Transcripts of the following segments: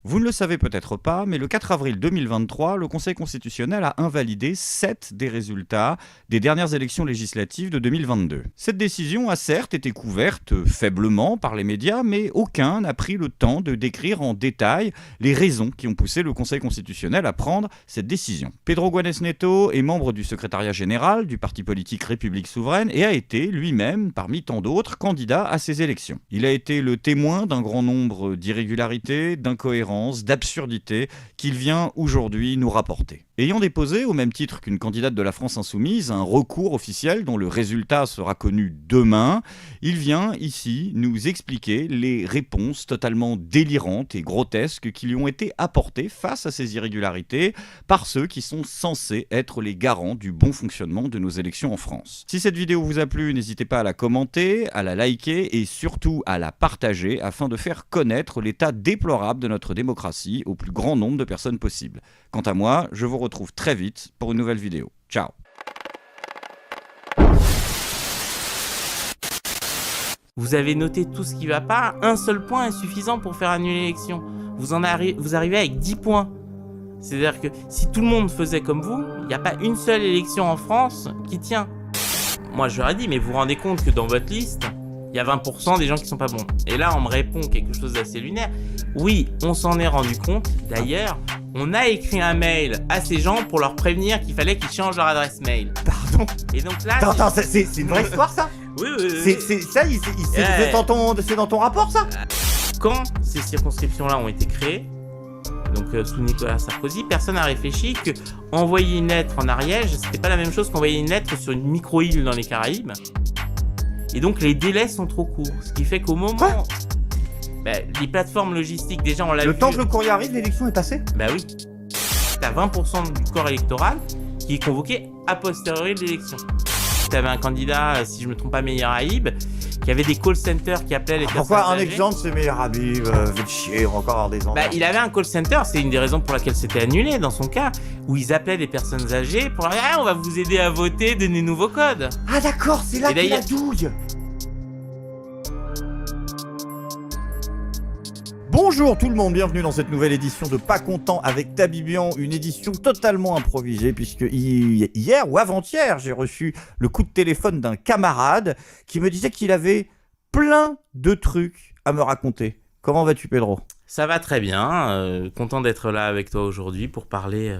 Vous ne le savez peut-être pas, mais le 4 avril 2023, le Conseil constitutionnel a invalidé 7 des résultats des dernières élections législatives de 2022. Cette décision a certes été couverte faiblement par les médias, mais aucun n'a pris le temps de décrire en détail les raisons qui ont poussé le Conseil constitutionnel à prendre cette décision. Pedro Guanes Neto est membre du secrétariat général du parti politique République Souveraine et a été lui-même, parmi tant d'autres, candidat à ces élections. Il a été le témoin d'un grand nombre d'irrégularités, d'incohérences, d'absurdité qu'il vient aujourd'hui nous rapporter. Ayant déposé, au même titre qu'une candidate de la France Insoumise, un recours officiel dont le résultat sera connu demain, il vient ici nous expliquer les réponses totalement délirantes et grotesques qui lui ont été apportées face à ces irrégularités par ceux qui sont censés être les garants du bon fonctionnement de nos élections en France. Si cette vidéo vous a plu, n'hésitez pas à la commenter, à la liker et surtout à la partager afin de faire connaître l'état déplorable de notre démocratie au plus grand nombre de personnes possible. Quant à moi, je vous retrouve très vite pour une nouvelle vidéo. Ciao. Vous avez noté tout ce qui va pas, un seul point est suffisant pour faire annuler l'élection. Vous arrivez avec 10 points. C'est-à-dire que si tout le monde faisait comme vous, il n'y a pas une seule élection en France qui tient. Moi je leur ai dit, mais vous vous rendez compte que dans votre liste, il y a 20% des gens qui sont pas bons. Et là on me répond quelque chose d'assez lunaire. Oui, on s'en est rendu compte. D'ailleurs, on a écrit un mail à ces gens pour leur prévenir qu'il fallait qu'ils changent leur adresse mail. Pardon. Et donc là... Attends, c'est une vraie histoire ça? Oui. C'est ça, c'est dans ton rapport ça? Quand ces circonscriptions-là ont été créées, donc sous Nicolas Sarkozy, personne n'a réfléchi que envoyer une lettre en Ariège, c'était pas la même chose qu'envoyer une lettre sur une micro-île dans les Caraïbes. Et donc les délais sont trop courts, ce qui fait qu'au moment... les plateformes logistiques, déjà on l'a vu... Le temps que le courrier arrive, l'élection est passée? Bah oui. T'as 20% du corps électoral qui est convoqué a posteriori de l'élection. T'avais un candidat, si je me trompe pas, Meyer Habib, qui avait des call centers qui appelaient les personnes Pourquoi un âgées. exemple c'est Meyer Habib? Faites chier, on va encore avoir des enfants. Il avait un call center, c'est une des raisons pour laquelle c'était annulé dans son cas, où ils appelaient des personnes âgées pour leur dire on va vous aider à voter, donnez-nous vos codes. Ah d'accord, c'est là qu'il a douille. Bonjour tout le monde, bienvenue dans cette nouvelle édition de Pas Content avec Tabibian, une édition totalement improvisée puisque hier ou avant-hier, j'ai reçu le coup de téléphone d'un camarade qui me disait qu'il avait plein de trucs à me raconter. Comment vas-tu Pedro? Ça va très bien, content d'être là avec toi aujourd'hui pour parler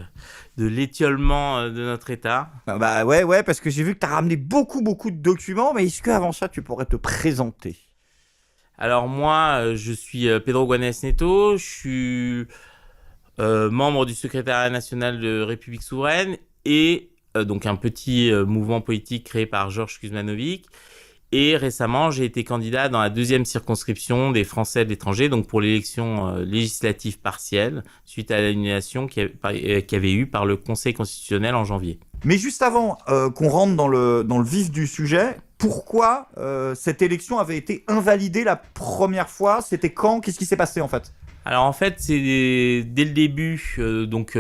de l'étiolement de notre État. Bah ouais, parce que j'ai vu que tu as ramené beaucoup de documents, mais est-ce qu'avant ça tu pourrais te présenter? Alors moi, je suis Pedro Guanes Neto, je suis membre du secrétariat national de République Souveraine et donc un petit mouvement politique créé par Georges Kuzmanovic. Et récemment, j'ai été candidat dans la 2e circonscription des Français de l'étranger, donc pour l'élection législative partielle, suite à l'annulation qu'il y avait eu par le Conseil constitutionnel en janvier. Mais juste avant qu'on rentre dans le vif du sujet, pourquoi cette élection avait été invalidée la première fois? C'était quand? Qu'est-ce qui s'est passé en fait? Alors en fait, c'est dès le début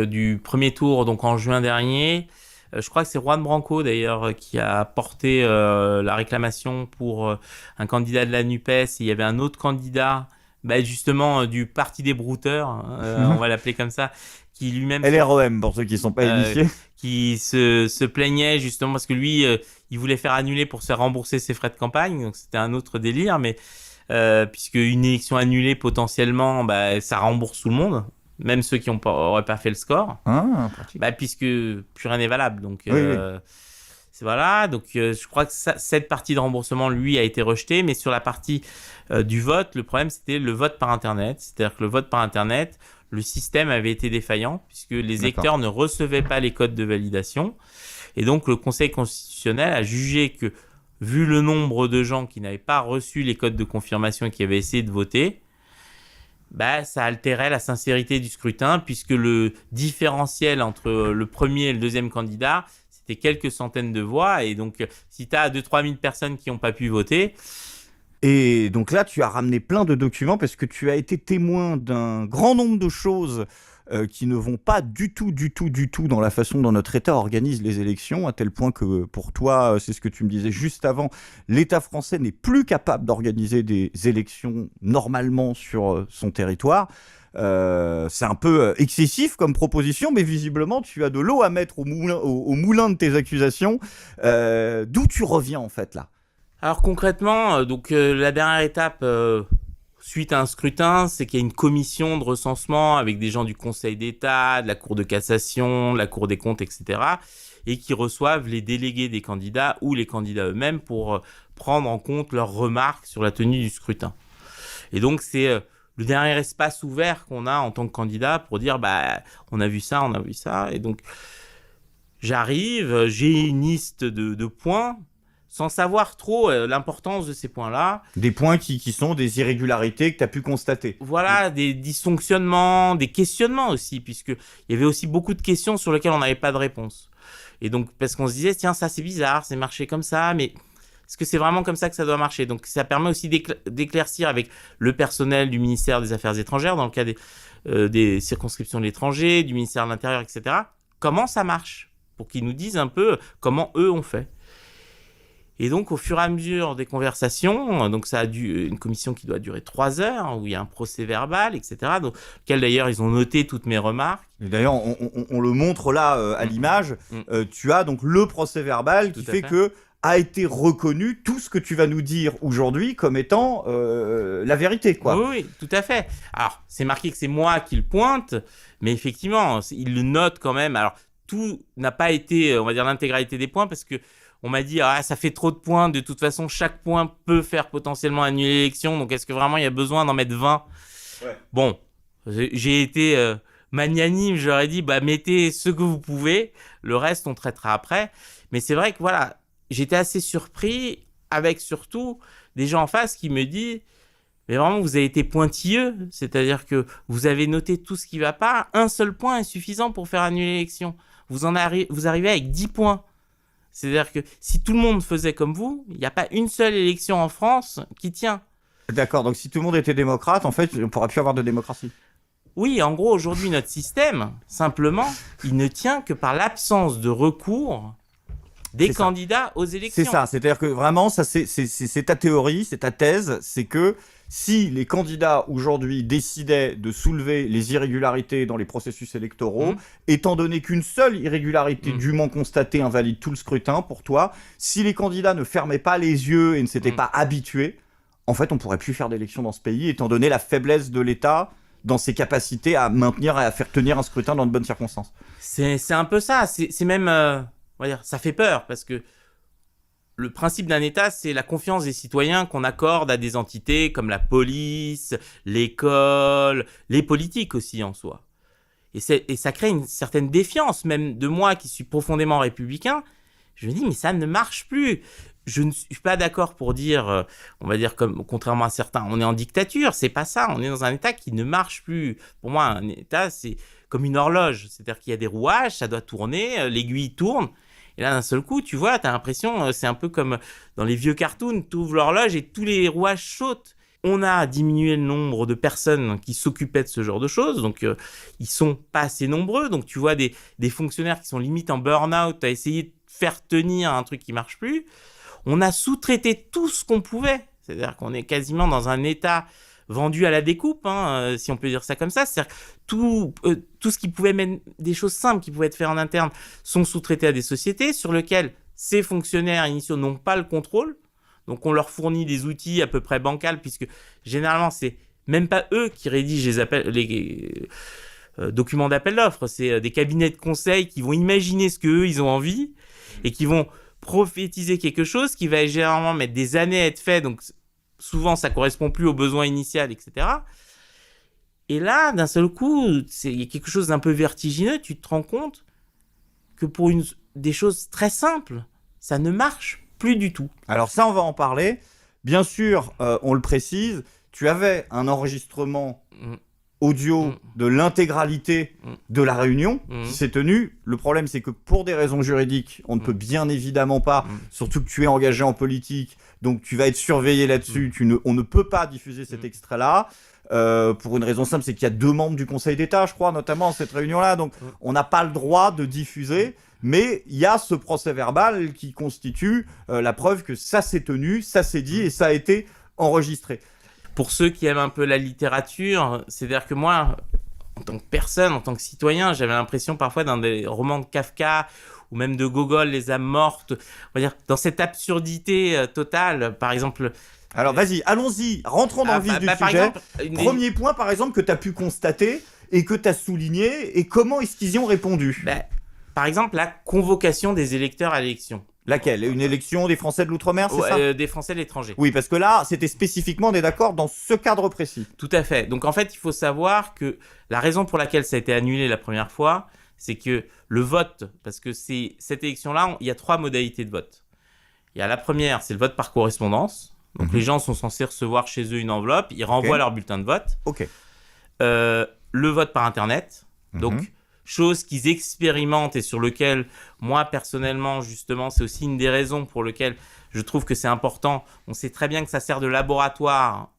du premier tour, donc en juin dernier. Je crois que c'est Juan Branco d'ailleurs qui a porté la réclamation pour un candidat de la NUPES. Et il y avait un autre candidat, justement du Parti des Brouteurs, on va l'appeler comme ça, qui lui-même... LREM pour ceux qui ne sont pas initiés. Qui se plaignait justement parce que lui, il voulait faire annuler pour se faire rembourser ses frais de campagne. Donc c'était un autre délire, mais puisque une élection annulée potentiellement, ça rembourse tout le monde. Même ceux qui n'auraient pas fait le score, puisque plus rien n'est valable. Donc, c'est voilà. Donc, je crois que cette partie de remboursement, lui, a été rejetée. Mais sur la partie du vote, le problème, c'était le vote par Internet. C'est-à-dire que le vote par Internet, le système avait été défaillant puisque les électeurs ne recevaient pas les codes de validation. Et donc, le Conseil constitutionnel a jugé que, vu le nombre de gens qui n'avaient pas reçu les codes de confirmation et qui avaient essayé de voter, ça altérait la sincérité du scrutin puisque le différentiel entre le premier et le deuxième candidat, c'était quelques centaines de voix. Et donc, si tu as 2-3 000 personnes qui n'ont pas pu voter... Et donc là, tu as ramené plein de documents parce que tu as été témoin d'un grand nombre de choses qui ne vont pas du tout dans la façon dont notre État organise les élections, à tel point que pour toi, c'est ce que tu me disais juste avant, l'État français n'est plus capable d'organiser des élections normalement sur son territoire. C'est un peu excessif comme proposition, mais visiblement, tu as de l'eau à mettre au moulin de tes accusations. D'où tu reviens, en fait, là? Alors concrètement, la dernière étape suite à un scrutin, c'est qu'il y a une commission de recensement avec des gens du Conseil d'État, de la Cour de cassation, de la Cour des comptes, etc. et qui reçoivent les délégués des candidats ou les candidats eux-mêmes pour prendre en compte leurs remarques sur la tenue du scrutin. Et donc c'est le dernier espace ouvert qu'on a en tant que candidat pour dire on a vu ça, on a vu ça. Et donc j'arrive, j'ai une liste de points sans savoir trop l'importance de ces points-là. Des points qui sont des irrégularités que tu as pu constater. Voilà, des dysfonctionnements, des questionnements aussi, puisqu'il y avait aussi beaucoup de questions sur lesquelles on n'avait pas de réponse. Et donc, parce qu'on se disait, tiens, ça c'est bizarre, c'est marché comme ça, mais est-ce que c'est vraiment comme ça que ça doit marcher? Donc, ça permet aussi d'éclaircir avec le personnel du ministère des Affaires étrangères, dans le cas des circonscriptions de l'étranger, du ministère de l'Intérieur, etc., comment ça marche, pour qu'ils nous disent un peu comment eux ont fait. Et donc, au fur et à mesure des conversations, donc ça a une commission qui doit durer 3 heures, où il y a un procès verbal, etc., dans lequel d'ailleurs ils ont noté toutes mes remarques. Et d'ailleurs, on le montre là à l'image. Tu as donc le procès verbal qui fait que a été reconnu tout ce que tu vas nous dire aujourd'hui comme étant la vérité, quoi. Oui, tout à fait. Alors, c'est marqué que c'est moi qui le pointe, mais effectivement, il le note quand même. Alors, tout n'a pas été, on va dire, l'intégralité des points, parce que on m'a dit, ça fait trop de points, de toute façon, chaque point peut faire potentiellement annuler l'élection, donc est-ce que vraiment il y a besoin d'en mettre 20 ? Bon, j'ai été magnanime, j'aurais dit, mettez ce que vous pouvez, le reste on traitera après. Mais c'est vrai que voilà, j'étais assez surpris, avec surtout des gens en face qui me disent, mais vraiment vous avez été pointilleux, c'est-à-dire que vous avez noté tout ce qui ne va pas, un seul point est suffisant pour faire annuler l'élection. Vous arrivez avec 10 points. C'est-à-dire que si tout le monde faisait comme vous, il n'y a pas une seule élection en France qui tient. D'accord, donc si tout le monde était démocrate, en fait, on ne pourrait plus avoir de démocratie. Oui, en gros, aujourd'hui, notre système, simplement, il ne tient que par l'absence de recours des candidats aux élections. C'est ça, c'est-à-dire que vraiment, ça, c'est ta théorie, c'est ta thèse, c'est que si les candidats aujourd'hui décidaient de soulever les irrégularités dans les processus électoraux, étant donné qu'une seule irrégularité dûment constatée invalide tout le scrutin pour toi, si les candidats ne fermaient pas les yeux et ne s'étaient pas habitués, en fait, on pourrait plus faire d'élections dans ce pays, étant donné la faiblesse de l'État dans ses capacités à maintenir et à faire tenir un scrutin dans de bonnes circonstances. C'est un peu ça, c'est même, on va dire, ça fait peur, parce que le principe d'un État, c'est la confiance des citoyens qu'on accorde à des entités comme la police, l'école, les politiques aussi en soi. Et ça crée une certaine défiance, même de moi qui suis profondément républicain. Je me dis, mais ça ne marche plus. Je ne suis pas d'accord pour dire, on va dire comme contrairement à certains, on est en dictature. C'est pas ça. On est dans un État qui ne marche plus. Pour moi, un État, c'est comme une horloge. C'est-à-dire qu'il y a des rouages, ça doit tourner, l'aiguille tourne. Et là, d'un seul coup, tu vois, t'as l'impression, c'est un peu comme dans les vieux cartoons, t'ouvres l'horloge et tous les rouages sautent. On a diminué le nombre de personnes qui s'occupaient de ce genre de choses, donc ils sont pas assez nombreux. Donc tu vois des fonctionnaires qui sont limite en burn-out à essayer de faire tenir un truc qui marche plus. On a sous-traité tout ce qu'on pouvait, c'est-à-dire qu'on est quasiment dans un état vendu à la découpe, si on peut dire ça comme ça. C'est-à-dire que tout ce qui pouvait même des choses simples qui pouvaient être faites en interne sont sous-traités à des sociétés sur lesquelles ces fonctionnaires initiaux n'ont pas le contrôle. Donc on leur fournit des outils à peu près bancals, puisque généralement c'est même pas eux qui rédigent les documents d'appel d'offres, c'est des cabinets de conseil qui vont imaginer ce qu'eux ils ont envie et qui vont prophétiser quelque chose qui va généralement mettre des années à être fait, donc souvent ça correspond plus aux besoins initiaux, etc. Et là, d'un seul coup, il y a quelque chose d'un peu vertigineux, tu te rends compte que pour des choses très simples, ça ne marche plus du tout. Alors ça, on va en parler. Bien sûr, on le précise, tu avais un enregistrement audio de l'intégralité de la réunion qui s'est tenue. Le problème, c'est que pour des raisons juridiques, on ne peut bien évidemment pas, surtout que tu es engagé en politique, donc tu vas être surveillé là-dessus, on ne peut pas diffuser cet extrait-là. Pour une raison simple, c'est qu'il y a 2 membres du Conseil d'État, je crois, notamment à cette réunion-là, donc on n'a pas le droit de diffuser. Mais il y a ce procès verbal qui constitue la preuve que ça s'est tenu, ça s'est dit et ça a été enregistré. pour ceux qui aiment un peu la littérature, c'est-à-dire que moi, en tant que personne, en tant que citoyen, j'avais l'impression parfois dans des romans de Kafka ou même de Gogol, Les âmes mortes, on va dire, dans cette absurdité totale, par exemple... Alors vas-y, allons-y, rentrons dans le vif du par sujet. exemple, Premier point, par exemple, que tu as pu constater et que tu as souligné, et comment est-ce qu'ils y ont répondu? Par exemple, la convocation des électeurs à l'élection. Laquelle? Une élection des Français de l'Outre-mer, c'est ça? Des Français de l'étranger. Oui, parce que là, c'était spécifiquement, on est d'accord, dans ce cadre précis. Tout à fait. Donc en fait, il faut savoir que la raison pour laquelle ça a été annulé la première fois, c'est que le vote, parce que c'est cette élection-là, il y a 3 modalités de vote. Il y a la première, c'est le vote par correspondance. Donc les gens sont censés recevoir chez eux une enveloppe, ils renvoient leur bulletin de vote. Ok. Le vote par Internet. Donc chose qu'ils expérimentent et sur lequel, moi, personnellement, justement, c'est aussi une des raisons pour lesquelles je trouve que c'est important. On sait très bien que ça sert de laboratoire.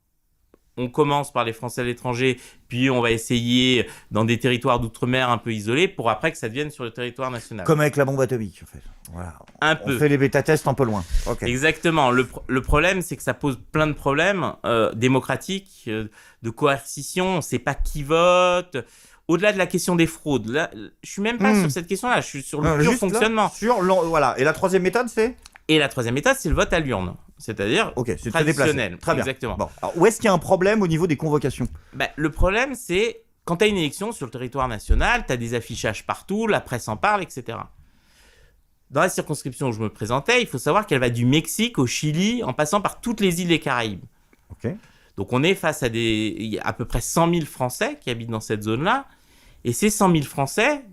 On commence par les Français à l'étranger, puis on va essayer dans des territoires d'outre-mer un peu isolés, pour après que ça devienne sur le territoire national. Comme avec la bombe atomique, en fait. Voilà. On fait les bêta-tests un peu loin. Okay. Exactement. Le problème, c'est que ça pose plein de problèmes démocratiques, de coercition, on ne sait pas qui vote... Au-delà de la question des fraudes, là, je suis même pas sur cette question-là, je suis sur le pur fonctionnement. Voilà. Et la troisième méthode, c'est? Et la troisième méthode, c'est le vote à l'urne, c'est-à-dire c'est traditionnel. Très bien. Exactement. Bon. Alors, où est-ce qu'il y a un problème au niveau des convocations? Le problème, c'est quand tu as une élection sur le territoire national, tu as des affichages partout, la presse en parle, etc. Dans la circonscription où je me présentais, il faut savoir qu'elle va du Mexique au Chili, en passant par toutes les îles des Caraïbes. Ok. Donc on est face à il y a à peu près 100 000 Français qui habitent dans cette zone-là. Et ces 100 000 Français,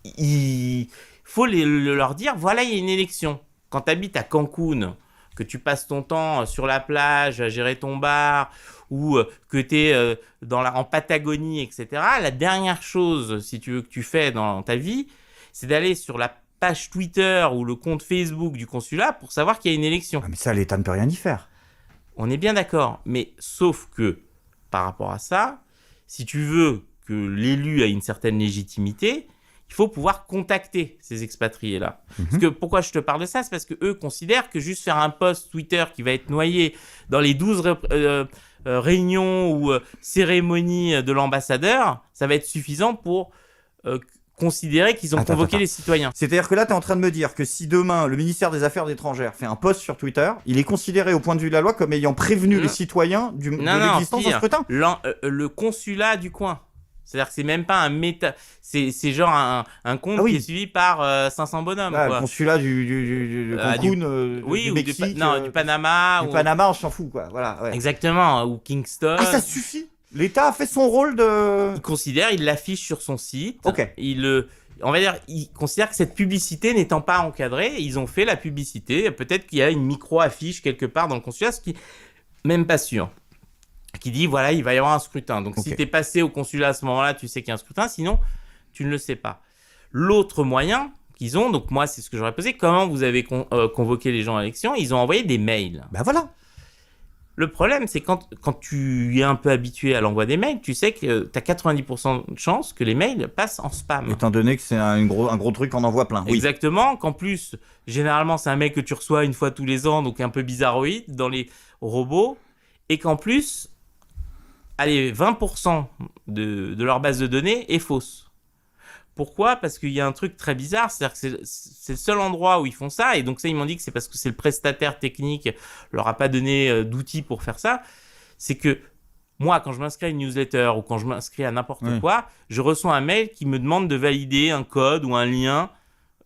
il faut leur dire, voilà, il y a une élection. Quand tu habites à Cancun, que tu passes ton temps sur la plage à gérer ton bar, ou que tu es en Patagonie, etc., la dernière chose, si tu veux, que tu fais dans ta vie, c'est d'aller sur la page Twitter ou le compte Facebook du consulat pour savoir qu'il y a une élection. Ah, mais ça, l'État ne peut rien y faire. On est bien d'accord, mais sauf que, par rapport à ça, si tu veux que l'élu a une certaine légitimité, il faut pouvoir contacter ces expatriés-là. Parce que pourquoi je te parle de ça, c'est parce qu'eux considèrent que juste faire un post Twitter qui va être noyé dans les 12 réunions ou cérémonies de l'ambassadeur, ça va être suffisant pour considérer qu'ils ont convoqué les citoyens. C'est-à-dire que là, tu es en train de me dire que si demain, le ministère des Affaires étrangères fait un post sur Twitter, il est considéré au point de vue de la loi comme ayant prévenu les citoyens de l'existence d'un scrutin. Le consulat du coin. C'est-à-dire que c'est même pas un méta... C'est genre un compte qui est suivi par 500 bonhommes. Là, quoi. Le consulat du Cancun, du Mexique... du Panama. Du Panama, on s'en fout, quoi. Voilà, ouais. Exactement, ou Kingston. Ah, ça suffit. L'État a fait son rôle de... Il considère, il l'affiche sur son site. Ok. On va dire, il considère que cette publicité n'étant pas encadrée, ils ont fait la publicité. Peut-être qu'il y a une micro-affiche quelque part dans le consulat, ce qui... Même pas sûr. Qui dit, voilà, il va y avoir un scrutin. Donc, si tu es passé au consulat à ce moment-là, tu sais qu'il y a un scrutin. Sinon, tu ne le sais pas. L'autre moyen qu'ils ont, donc moi, c'est ce que j'aurais posé, comment vous avez convoqué les gens à l'élection? Ils ont envoyé des mails. Ben voilà. Le problème, c'est quand tu es un peu habitué à l'envoi des mails, tu sais que tu as 90% de chances que les mails passent en spam. Étant donné que c'est un gros truc qu'on envoie plein. Exactement, qu'en plus, généralement, c'est un mail que tu reçois une fois tous les ans, donc un peu bizarroïde dans les robots, et qu'en plus... Allez, 20% de leur base de données est fausse. Pourquoi? Parce qu'il y a un truc très bizarre, c'est-à-dire que c'est le seul endroit où ils font ça, et donc ça, ils m'ont dit que c'est parce que c'est le prestataire technique leur a pas donné d'outils pour faire ça. C'est que moi, quand je m'inscris à une newsletter ou quand je m'inscris à n'importe quoi, je reçois un mail qui me demande de valider un code ou un lien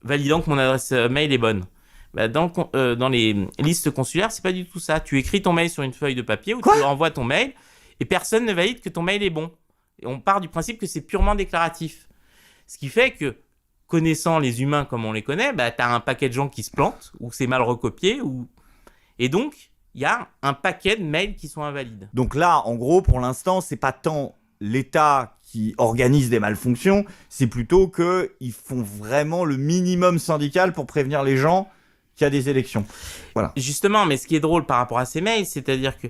validant que mon adresse mail est bonne. Dans les listes consulaires, c'est pas du tout ça. Tu écris ton mail sur une feuille de papier ou tu envoies ton mail. Et personne ne valide que ton mail est bon. Et on part du principe que c'est purement déclaratif. Ce qui fait que, connaissant les humains comme on les connaît, tu as un paquet de gens qui se plantent, ou c'est mal recopié, et donc, il y a un paquet de mails qui sont invalides. Donc là, en gros, pour l'instant, c'est pas tant l'État qui organise des malfonctions, c'est plutôt qu'ils font vraiment le minimum syndical pour prévenir les gens qu'il y a des élections. Voilà. Justement, mais ce qui est drôle par rapport à ces mails, c'est-à-dire que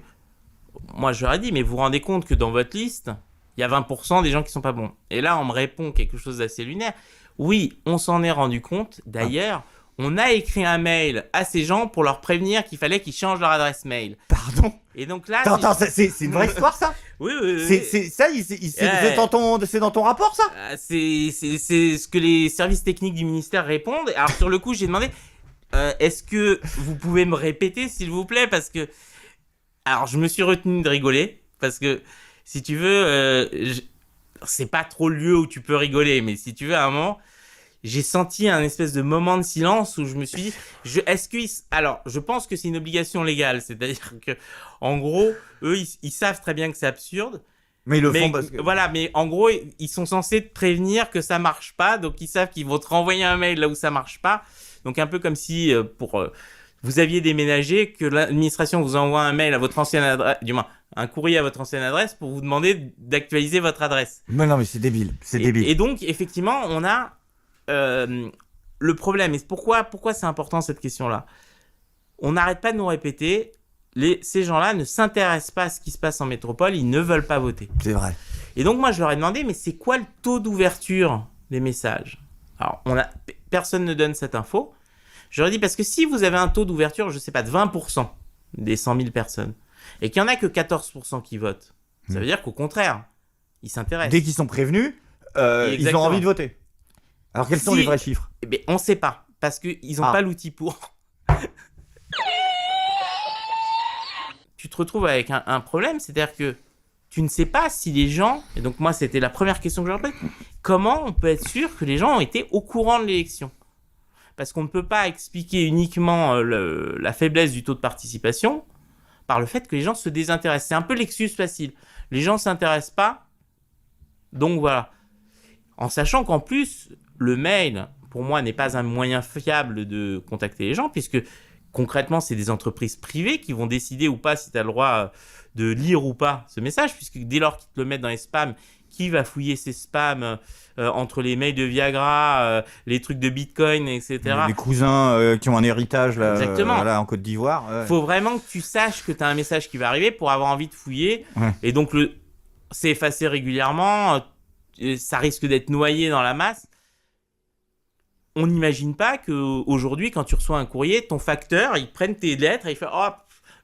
moi, je leur ai dit, mais vous vous rendez compte que dans votre liste, il y a 20% des gens qui sont pas bons. Et là, on me répond quelque chose d'assez lunaire. Oui, on s'en est rendu compte. D'ailleurs, On a écrit un mail à ces gens pour leur prévenir qu'il fallait qu'ils changent leur adresse mail. Pardon. Et donc là, Attends, c'est une vraie histoire, ça? oui. C'est ça, c'est dans ton rapport, ça? C'est ce que les services techniques du ministère répondent. Alors sur le coup, j'ai demandé, est-ce que vous pouvez me répéter, s'il vous plaît, parce que alors je me suis retenu de rigoler parce que si tu veux, c'est pas trop le lieu où tu peux rigoler, mais si tu veux, à un moment, j'ai senti un espèce de moment de silence où je me suis dit, alors, je pense que c'est une obligation légale, c'est-à-dire que, en gros, eux, ils savent très bien que c'est absurde. Mais ils le font parce que... Voilà, mais en gros, ils sont censés te prévenir que ça marche pas, donc ils savent qu'ils vont te renvoyer un mail là où ça marche pas. Donc un peu comme si, vous aviez déménagé, que l'administration vous envoie un mail à votre ancienne adresse, du moins, un courrier à votre ancienne adresse pour vous demander d'actualiser votre adresse. Mais non, mais c'est débile, débile. Et donc, effectivement, on a... le problème, et pourquoi c'est important cette question-là? On n'arrête pas de nous répéter, ces gens-là ne s'intéressent pas à ce qui se passe en métropole, ils ne veulent pas voter. C'est vrai. Et donc moi je leur ai demandé, mais c'est quoi le taux d'ouverture des messages? Alors personne ne donne cette info. Je leur ai dit, parce que si vous avez un taux d'ouverture, je sais pas, de 20% des 100 000 personnes, et qu'il n'y en a que 14% qui votent, ça veut dire qu'au contraire, ils s'intéressent. Dès qu'ils sont prévenus, ils ont envie de voter. Alors quels sont les vrais chiffres? Eh bien, on ne sait pas, parce qu'ils n'ont pas l'outil pour. Tu te retrouves avec un problème, c'est-à-dire que tu ne sais pas si les gens, et donc moi c'était la première question que je leur posais, comment on peut être sûr que les gens ont été au courant de l'élection? Parce qu'on ne peut pas expliquer uniquement la faiblesse du taux de participation par le fait que les gens se désintéressent. C'est un peu l'excuse facile. Les gens ne s'intéressent pas, donc voilà. En sachant qu'en plus, le mail, pour moi, n'est pas un moyen fiable de contacter les gens, puisque concrètement, c'est des entreprises privées qui vont décider ou pas si tu as le droit de lire ou pas ce message, puisque dès lors qu'ils te le mettent dans les spams, qui va fouiller ces spams entre les mails de Viagra, les trucs de Bitcoin, etc. Les cousins qui ont un héritage là, exactement. Là en Côte d'Ivoire. Ouais. Faut vraiment que tu saches que tu as un message qui va arriver pour avoir envie de fouiller. Ouais. Et donc, c'est effacé régulièrement. Ça risque d'être noyé dans la masse. On n'imagine pas qu'aujourd'hui, quand tu reçois un courrier, ton facteur, il prenne tes lettres et il fait « Oh,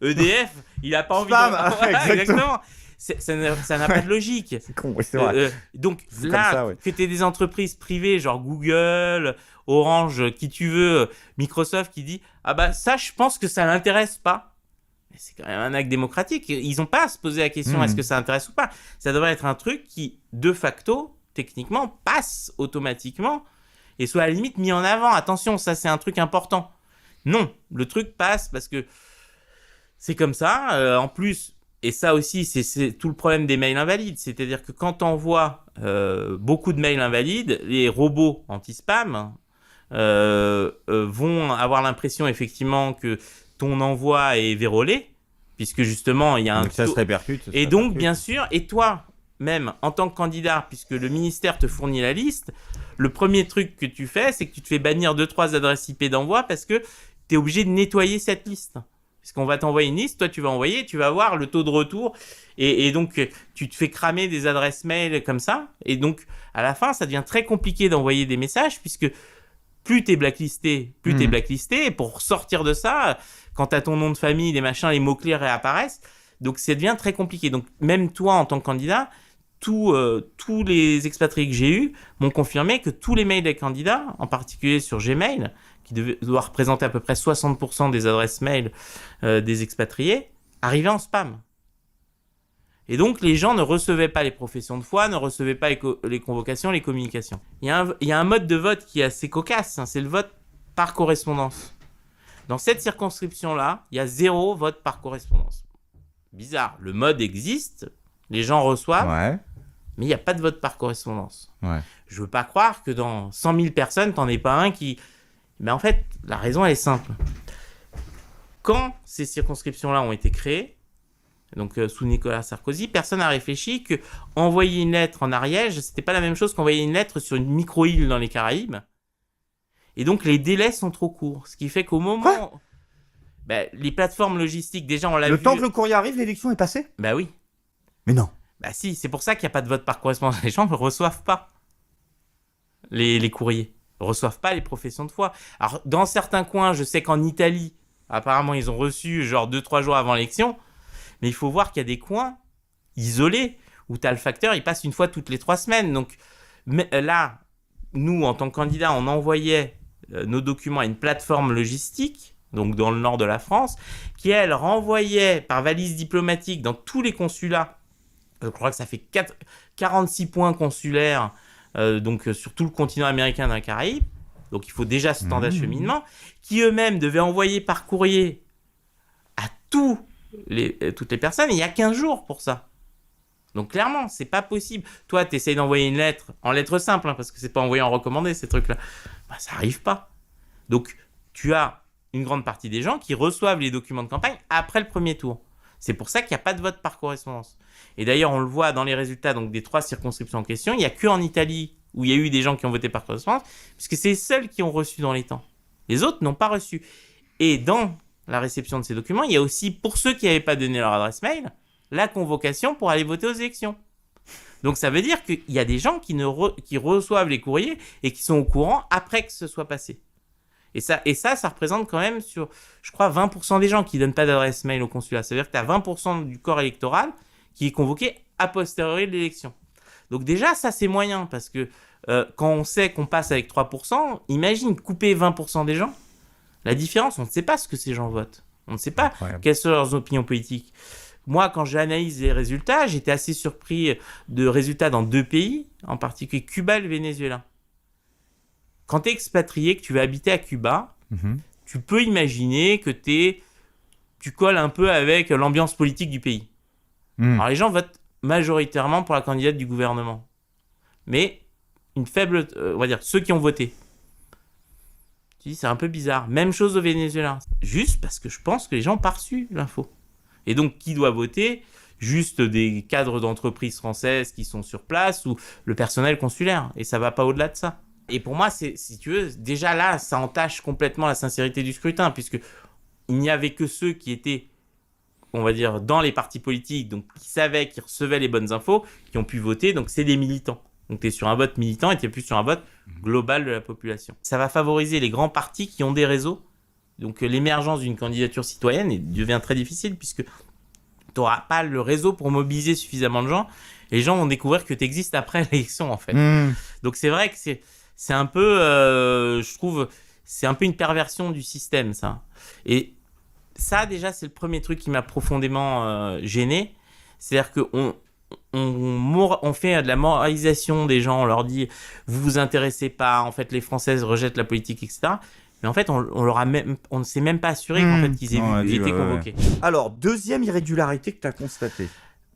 EDF, il n'a pas envie de... » Exactement. Ça n'a pas de logique. C'est con, ouais, c'est vrai. Donc là, ça, ouais. Que tu aies des entreprises privées, genre Google, Orange, qui tu veux, Microsoft, qui dit « Ah bah ça, je pense que ça l'intéresse pas. » Mais c'est quand même un acte démocratique. Ils n'ont pas à se poser la question est-ce que ça intéresse ou pas. Ça devrait être un truc qui, de facto, techniquement, passe automatiquement et soit à la limite mis en avant. Attention, ça c'est un truc important. Non, le truc passe parce que c'est comme ça. En plus, et ça aussi, c'est tout le problème des mails invalides. C'est-à-dire que quand on voit beaucoup de mails invalides, les robots anti-spam vont avoir l'impression effectivement que ton envoi est vérolé, puisque justement, il y a un... Donc ça se répercute. Et donc, bien sûr, et toi, même en tant que candidat, puisque le ministère te fournit la liste, le premier truc que tu fais, c'est que tu te fais bannir 2-3 adresses IP d'envoi parce que tu es obligé de nettoyer cette liste. Parce qu'on va t'envoyer une liste, toi tu vas envoyer, tu vas voir le taux de retour, et donc tu te fais cramer des adresses mail comme ça, et donc à la fin ça devient très compliqué d'envoyer des messages, puisque plus t'es blacklisté, et pour sortir de ça, quand t'as ton nom de famille, les machins, les mots-clés réapparaissent, donc ça devient très compliqué. Donc même toi en tant que candidat, tous les expatriés que j'ai eus m'ont confirmé que tous les mails des candidats, en particulier sur Gmail, qui doit représenter à peu près 60% des adresses mail des expatriés, arrivaient en spam. Et donc, les gens ne recevaient pas les professions de foi, ne recevaient pas les convocations, les communications. Il y a un mode de vote qui est assez cocasse, hein, c'est le vote par correspondance. Dans cette circonscription-là, il y a 0 vote par correspondance. Bizarre, le mode existe, les gens reçoivent, mais il n'y a pas de vote par correspondance. Ouais. Je ne veux pas croire que dans 100 000 personnes, tu n'en aies pas un qui... Mais en fait, la raison elle est simple. Quand ces circonscriptions-là ont été créées, donc sous Nicolas Sarkozy, personne n'a réfléchi que envoyer une lettre en Ariège, c'était pas la même chose qu'envoyer une lettre sur une micro-île dans les Caraïbes. Et donc les délais sont trop courts, ce qui fait qu'au moment, les plateformes logistiques, déjà on l'a vu. Le temps que le courrier arrive, l'élection est passée ? Bah oui. Mais non. Bah si, c'est pour ça qu'il n'y a pas de vote par correspondance. Les gens ne reçoivent pas les courriers. reçoivent pas les professions de foi. Alors, dans certains coins, je sais qu'en Italie, apparemment, ils ont reçu genre 2-3 jours avant l'élection, mais il faut voir qu'il y a des coins isolés où tu as le facteur, il passe une fois toutes les 3 semaines. Donc là, nous, en tant que candidats, on envoyait nos documents à une plateforme logistique, donc dans le nord de la France, qui, elle, renvoyait par valise diplomatique dans tous les consulats. Je crois que ça fait 46 points consulaires donc sur tout le continent américain dans les Caraïbes. Donc il faut déjà ce temps d'acheminement, qui eux-mêmes devaient envoyer par courrier à toutes les personnes. Et il y a 15 jours pour ça. Donc clairement, c'est pas possible. Toi, tu essayes d'envoyer une lettre, en lettre simple, hein, parce que c'est pas envoyé en recommandé, ces trucs-là. Bah, ça arrive pas. Donc, tu as une grande partie des gens qui reçoivent les documents de campagne après le premier tour. C'est pour ça qu'il n'y a pas de vote par correspondance. Et d'ailleurs, on le voit dans les résultats donc, des 3 circonscriptions en question. Il n'y a qu'en Italie où il y a eu des gens qui ont voté par correspondance, puisque c'est les seuls qui ont reçu dans les temps. Les autres n'ont pas reçu. Et dans la réception de ces documents, il y a aussi, pour ceux qui n'avaient pas donné leur adresse mail, la convocation pour aller voter aux élections. Donc ça veut dire qu'il y a des gens qui reçoivent les courriers et qui sont au courant après que ce soit passé. Et ça représente quand même sur, je crois, 20% des gens qui ne donnent pas d'adresse mail au consulat. Ça veut dire que tu as 20% du corps électoral qui est convoqué a posteriori de l'élection. Donc déjà, ça c'est moyen, parce que quand on sait qu'on passe avec 3%, imagine couper 20% des gens. La différence, on ne sait pas ce que ces gens votent. On ne sait pas quelles sont leurs opinions politiques. Moi, quand j'analyse les résultats, j'étais assez surpris de résultats dans 2 pays, en particulier Cuba et le Venezuela. Quand tu es expatrié, que tu vas habiter à Cuba, tu peux imaginer que tu colles un peu avec l'ambiance politique du pays. Alors les gens votent majoritairement pour la candidate du gouvernement. Mais une faible, on va dire, ceux qui ont voté. Tu dis, c'est un peu bizarre. Même chose au Venezuela. Juste parce que je pense que les gens n'ont pas reçu l'info. Et donc, qui doit voter ? Juste des cadres d'entreprises françaises qui sont sur place ou le personnel consulaire. Et ça ne va pas au-delà de ça. Et pour moi, si tu veux, déjà là, ça entache complètement la sincérité du scrutin, puisque il n'y avait que ceux qui étaient, on va dire, dans les partis politiques, donc qui savaient, qui recevaient les bonnes infos, qui ont pu voter. Donc, c'est des militants. Donc, tu es sur un vote militant et tu n'es plus sur un vote global de la population. Ça va favoriser les grands partis qui ont des réseaux. Donc, l'émergence d'une candidature citoyenne devient très difficile, puisque tu n'auras pas le réseau pour mobiliser suffisamment de gens. Et les gens vont découvrir que tu existes après l'élection, en fait. Donc, c'est vrai que c'est un peu, je trouve, c'est un peu une perversion du système, ça. Et ça, déjà, c'est le premier truc qui m'a profondément gêné. C'est-à-dire qu'on fait de la moralisation des gens, on leur dit « vous vous intéressez pas, en fait, les Françaises rejettent la politique, etc. » Mais en fait, on ne s'est même pas assuré qu'en fait, qu'ils aient été convoqués. Alors, deuxième irrégularité que tu as constatée.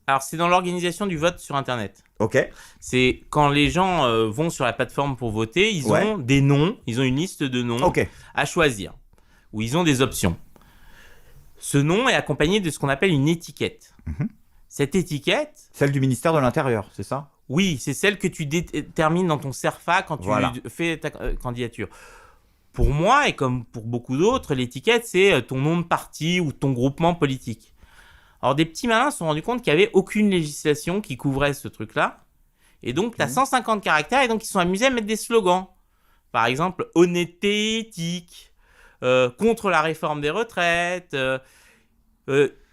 Alors, c'est dans l'organisation du vote sur Internet. Ok. C'est quand les gens vont sur la plateforme pour voter, ils ont des noms, ils ont une liste de noms à choisir, où ils ont des options. Ce nom est accompagné de ce qu'on appelle une étiquette. Cette étiquette... Celle du ministère de l'Intérieur, c'est ça ? Oui, c'est celle que tu détermines dans ton CERFA quand tu fais ta candidature. Pour moi, et comme pour beaucoup d'autres, l'étiquette, c'est ton nom de parti ou ton groupement politique. Alors, des petits malins se sont rendus compte qu'il n'y avait aucune législation qui couvrait ce truc-là. Et donc, tu as 150 caractères et donc ils sont amusés à mettre des slogans. Par exemple, honnêteté, éthique, contre la réforme des retraites.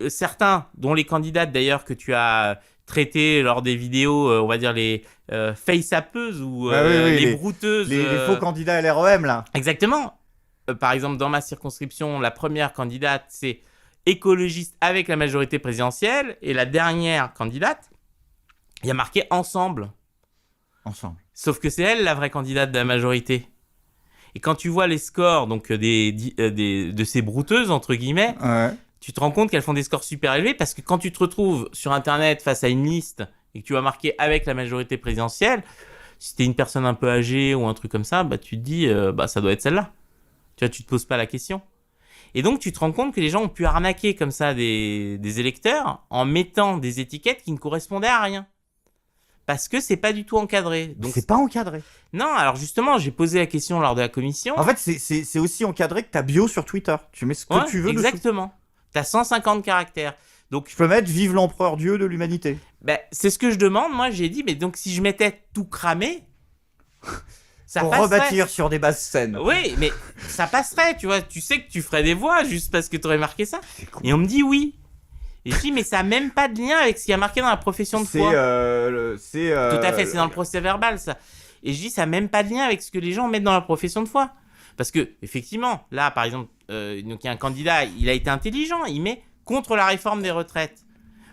Certains, dont les candidates d'ailleurs que tu as traités lors des vidéos, on va dire les face-appeuses ou les brouteuses. Les faux candidats LREM, là. Exactement. Par exemple, dans ma circonscription, la première candidate, c'est écologiste avec la majorité présidentielle. Et la dernière candidate, il y a marqué ensemble. Ensemble. Sauf que c'est elle la vraie candidate de la majorité. Et quand tu vois les scores donc de ces brouteuses, entre guillemets, tu te rends compte qu'elles font des scores super élevés parce que quand tu te retrouves sur Internet face à une liste et que tu vas marquer avec la majorité présidentielle, si t'es une personne un peu âgée ou un truc comme ça, bah, tu te dis ça doit être celle-là. Tu vois, tu te poses pas la question. Et donc, tu te rends compte que les gens ont pu arnaquer comme ça des électeurs en mettant des étiquettes qui ne correspondaient à rien. Parce que c'est pas du tout encadré. Donc, c'est pas encadré. Non, alors justement, j'ai posé la question lors de la commission. En fait, c'est aussi encadré que ta bio sur Twitter. Tu mets ce que tu veux exactement. Dessus. T'as 150 caractères. Donc, je peux mettre « Vive l'empereur Dieu de l'humanité ». Ben, c'est ce que je demande. Moi, j'ai dit, mais donc si je mettais tout cramé, Ça pour passerait. rebâtir sur des bases saines. Oui, mais ça passerait, tu vois. Tu sais que tu ferais des voix juste parce que tu aurais marqué ça. Et on me dit oui. Et je dis, mais ça n'a même pas de lien avec ce qui a marqué dans la profession de foi. Tout à fait, c'est dans le procès verbal, ça. Et je dis, ça n'a même pas de lien avec ce que les gens mettent dans la profession de foi. Parce que, effectivement, là, par exemple, donc il y a un candidat, il a été intelligent, il met contre la réforme des retraites.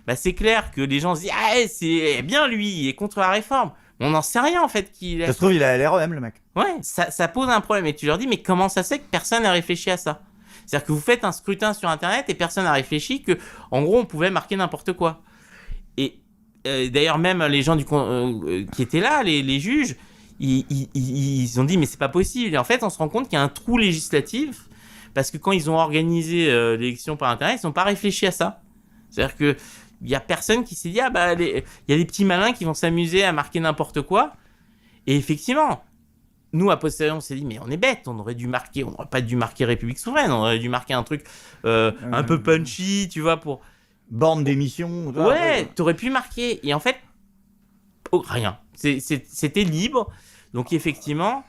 Bah, c'est clair que les gens se disent, ah, c'est bien lui, il est contre la réforme. On n'en sait rien, en fait. Ça se trouve, il a LREM, le mec. Ouais, ça pose un problème. Et tu leur dis, mais comment ça se fait que personne n'a réfléchi à ça? C'est-à-dire que vous faites un scrutin sur Internet et personne n'a réfléchi que, en gros, on pouvait marquer n'importe quoi. Et d'ailleurs, même les gens qui étaient là, les juges, ils ont dit, mais c'est pas possible. Et en fait, on se rend compte qu'il y a un trou législatif parce que quand ils ont organisé l'élection par Internet, ils n'ont pas réfléchi à ça. C'est-à-dire que il y a personne qui s'est dit, ah bah, il y a des petits malins qui vont s'amuser à marquer n'importe quoi. Et effectivement, nous, à posteriori, on s'est dit, mais on est bête, on n'aurait pas dû marquer République souveraine, on aurait dû marquer un truc un peu punchy, tu vois, pour... Borne d'émission. Ouais, t'aurais pu marquer. Et en fait, rien. C'était libre. Donc, effectivement,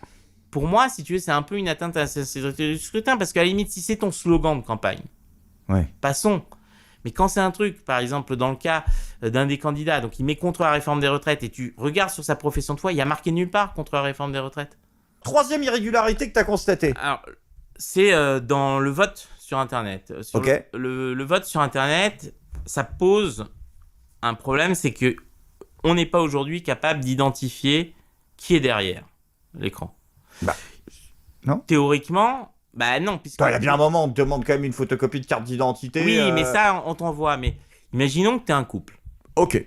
pour moi, si tu veux, c'est un peu une atteinte à la sincérité du scrutin, parce qu'à la limite, si c'est ton slogan de campagne, passons. Mais quand c'est un truc, par exemple, dans le cas d'un des candidats, donc il met contre la réforme des retraites, et tu regardes sur sa profession de foi, il y a marqué nulle part contre la réforme des retraites. Troisième irrégularité que tu as constatée. Alors, c'est dans le vote sur Internet. Le vote sur Internet, ça pose un problème, c'est que on n'est pas aujourd'hui capable d'identifier qui est derrière l'écran. Bah, non. Théoriquement, bah non. Il y a bien un moment, on te demande quand même une photocopie de carte d'identité. Oui, mais ça, on t'envoie. Mais imaginons que tu es un couple. Ok.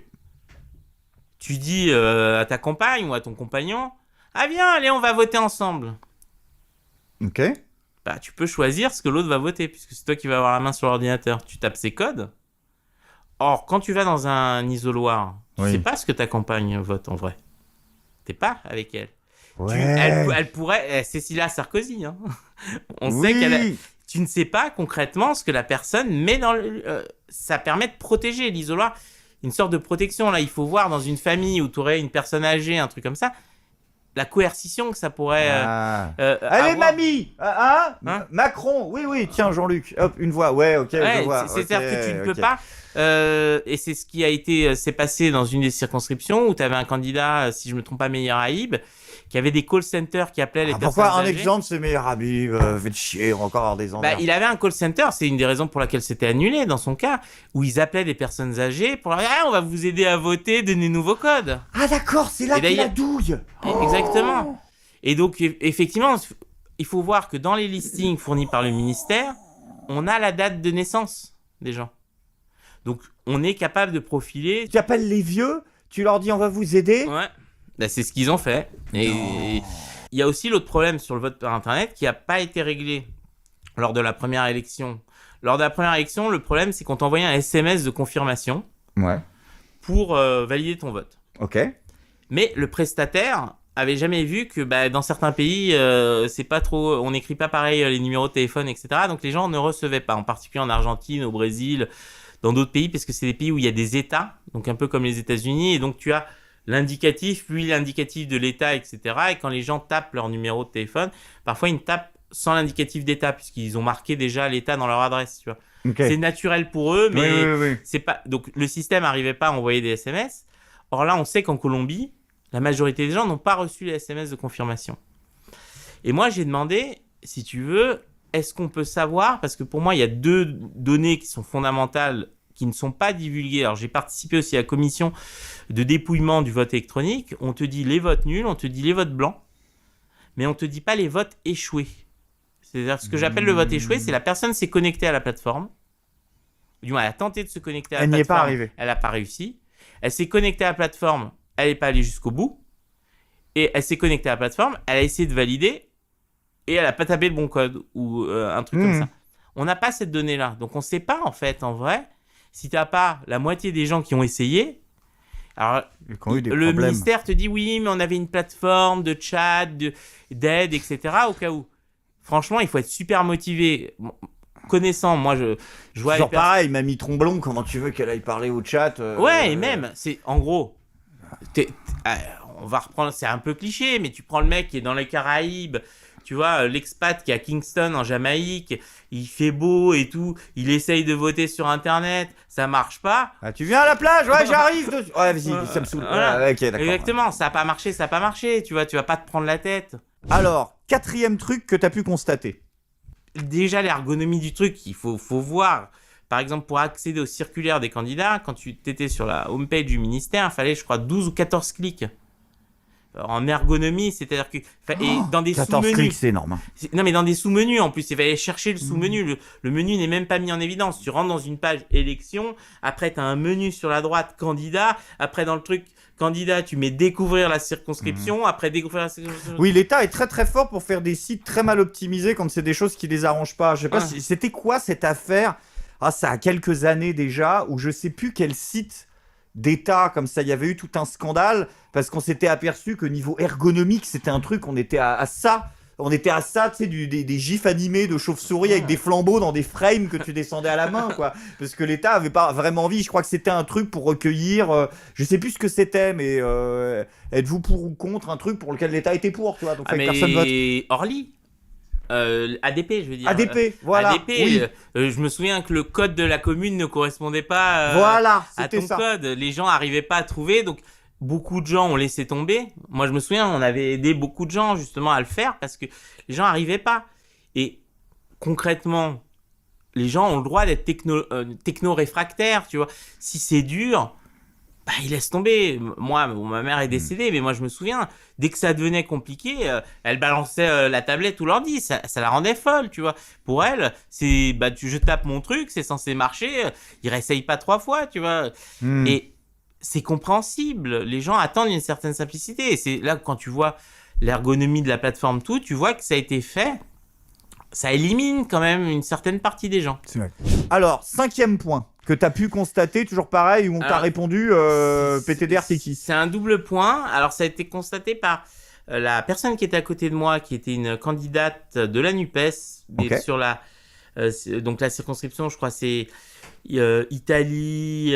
Tu dis à ta compagne ou à ton compagnon, ah viens, allez, on va voter ensemble. Ok. Bah, tu peux choisir ce que l'autre va voter, puisque c'est toi qui vas avoir la main sur l'ordinateur. Tu tapes ses codes. Or, quand tu vas dans un isoloir, tu sais pas ce que ta compagne vote en vrai. T'es pas avec elle. Ouais. Elle pourrait... Cécilia Sarkozy, hein. On sait qu'elle... Tu ne sais pas concrètement ce que la personne met dans le... ça permet de protéger l'isoloir. Une sorte de protection, là. Il faut voir dans une famille où tu aurais une personne âgée, un truc comme ça, la coercition que ça pourrait... Allez, mamie hein Macron. Oui, tiens, Jean-Luc. Hop, une voix. Ouais, ok, je vois. C'est-à-dire que tu ne peux pas... et c'est ce qui a été... s'est passé dans une des circonscriptions où tu avais un candidat, si je me trompe pas, Meyer Habib, qui avait des call centers qui appelaient les personnes pourquoi un âgées. exemple, c'est Meyer Habib faites chier, on va encore avoir des ennuis. Il avait un call center, c'est une des raisons pour laquelle c'était annulé dans son cas, où ils appelaient des personnes âgées pour leur dire on va vous aider à voter, donnez-nous vos codes. Ah d'accord, c'est là qu'il y a douille. Exactement. Et donc effectivement, il faut voir que dans les listings fournis par le ministère, on a la date de naissance des gens. Donc on est capable de profiler. Tu appelles les vieux, tu leur dis on va vous aider. Ouais. Bah, c'est ce qu'ils ont fait. Et il y a aussi l'autre problème sur le vote par Internet qui n'a pas été réglé lors de la première élection. Lors de la première élection, le problème, c'est qu'on t'envoyait un SMS de confirmation pour valider ton vote. Ok. Mais le prestataire avait jamais vu que dans certains pays, c'est pas trop, on n'écrit pas pareil les numéros de téléphone, etc. Donc les gens ne recevaient pas, en particulier en Argentine, au Brésil, dans d'autres pays, parce que c'est des pays où il y a des États, donc un peu comme les États-Unis, et donc tu as l'indicatif, puis l'indicatif de l'État, etc. Et quand les gens tapent leur numéro de téléphone, parfois ils tapent sans l'indicatif d'État, puisqu'ils ont marqué déjà l'État dans leur adresse, tu vois. Okay. C'est naturel pour eux, mais oui. C'est pas. Donc le système n'arrivait pas à envoyer des SMS. Or là, on sait qu'en Colombie, la majorité des gens n'ont pas reçu les SMS de confirmation. Et moi, j'ai demandé, si tu veux, est-ce qu'on peut savoir, parce que pour moi, il y a deux données qui sont fondamentales, qui ne sont pas divulguées. Alors, j'ai participé aussi à la commission de dépouillement du vote électronique. On te dit les votes nuls, on te dit les votes blancs, mais on ne te dit pas les votes échoués. C'est-à-dire, ce que j'appelle le vote échoué, c'est la personne s'est connectée à la plateforme. Du moins, elle a tenté de se connecter à la plateforme. Elle n'y est pas arrivée. Elle n'a pas réussi. Elle s'est connectée à la plateforme, elle n'est pas allée jusqu'au bout. Et elle s'est connectée à la plateforme, elle a essayé de valider, et elle n'a pas tapé le bon code, ou un truc comme ça. On n'a pas cette donnée-là. Donc, on ne sait pas, en fait, en vrai, si tu n'as pas la moitié des gens qui ont essayé. Alors, le ministère te dit, oui, mais on avait une plateforme de chat, d'aide, etc., au cas où. Franchement, il faut être super motivé. Connaissant, moi, je vois... Genre pareil, Mamie Tromblon, comment tu veux qu'elle aille parler au chat Ouais, et même, c'est en gros... on va reprendre, c'est un peu cliché, mais tu prends le mec qui est dans les Caraïbes, tu vois, l'expat qui est à Kingston en Jamaïque, il fait beau et tout, il essaye de voter sur Internet, ça marche pas. Ah, tu viens à la plage? Ouais, j'arrive. Ouais, vas-y, ça me saoule. Voilà. Ok, d'accord. Exactement, ça a pas marché, tu vois, tu vas pas te prendre la tête. Alors, 4e truc que t'as pu constater. Déjà, l'ergonomie du truc, il faut voir. Par exemple, pour accéder au circulaire des candidats, quand tu étais sur la homepage du ministère, il fallait, je crois, 12 ou 14 clics. Alors, en ergonomie, c'est-à-dire que... et dans des 14 sous-menus. clics, c'est énorme. Non, mais dans des sous-menus, en plus, il fallait chercher le sous-menu. Le menu n'est même pas mis en évidence. Tu rentres dans une page élection, après, tu as un menu sur la droite, candidat. Après, dans le truc candidat, tu mets découvrir la circonscription. Après, découvrir la circonscription. Oui, l'État est très très fort pour faire des sites très mal optimisés quand c'est des choses qui les arrangent pas. Je sais pas c'était quoi cette affaire. Ah, ça a quelques années déjà, où je sais plus quel site d'État, comme ça, il y avait eu tout un scandale, parce qu'on s'était aperçu que niveau ergonomique, c'était un truc, on était à ça. On était à ça, tu sais, des gifs animés de chauves-souris avec des flambeaux dans des frames que tu descendais à la main, quoi. Parce que l'État avait pas vraiment envie. Je crois que c'était un truc pour recueillir. Je sais plus ce que c'était, mais êtes-vous pour ou contre un truc pour lequel l'État était pour, tu vois. Donc, personne vote. Orly ADP, je veux dire. ADP, voilà. ADP, oui. Je me souviens que le code de la commune ne correspondait pas voilà, à ton ça. code. Les gens n'arrivaient pas à trouver, donc beaucoup de gens ont laissé tomber. Moi, je me souviens, on avait aidé beaucoup de gens justement à le faire parce que les gens n'arrivaient pas. Et concrètement, les gens ont le droit d'être techno-réfractaires, tu vois. Si c'est dur, bah, ils laissent tomber. Moi, ma mère est décédée, mais moi, je me souviens, dès que ça devenait compliqué, elle balançait la tablette ou l'ordi. Ça la rendait folle, tu vois. Pour elle, c'est, bah, je tape mon truc, c'est censé marcher. Ils réessayent pas 3 fois, tu vois. Et c'est compréhensible. Les gens attendent une certaine simplicité. Et c'est là, quand tu vois l'ergonomie de la plateforme, tout, tu vois que ça a été fait. Ça élimine quand même une certaine partie des gens. C'est vrai. Alors, 5e point que tu as pu constater, toujours pareil, où on t'a répondu PTDR, c'est qui? C'est un double point. Alors, ça a été constaté par la personne qui était à côté de moi, qui était une candidate de la NUPES, sur la, donc la circonscription, je crois, c'est Italie,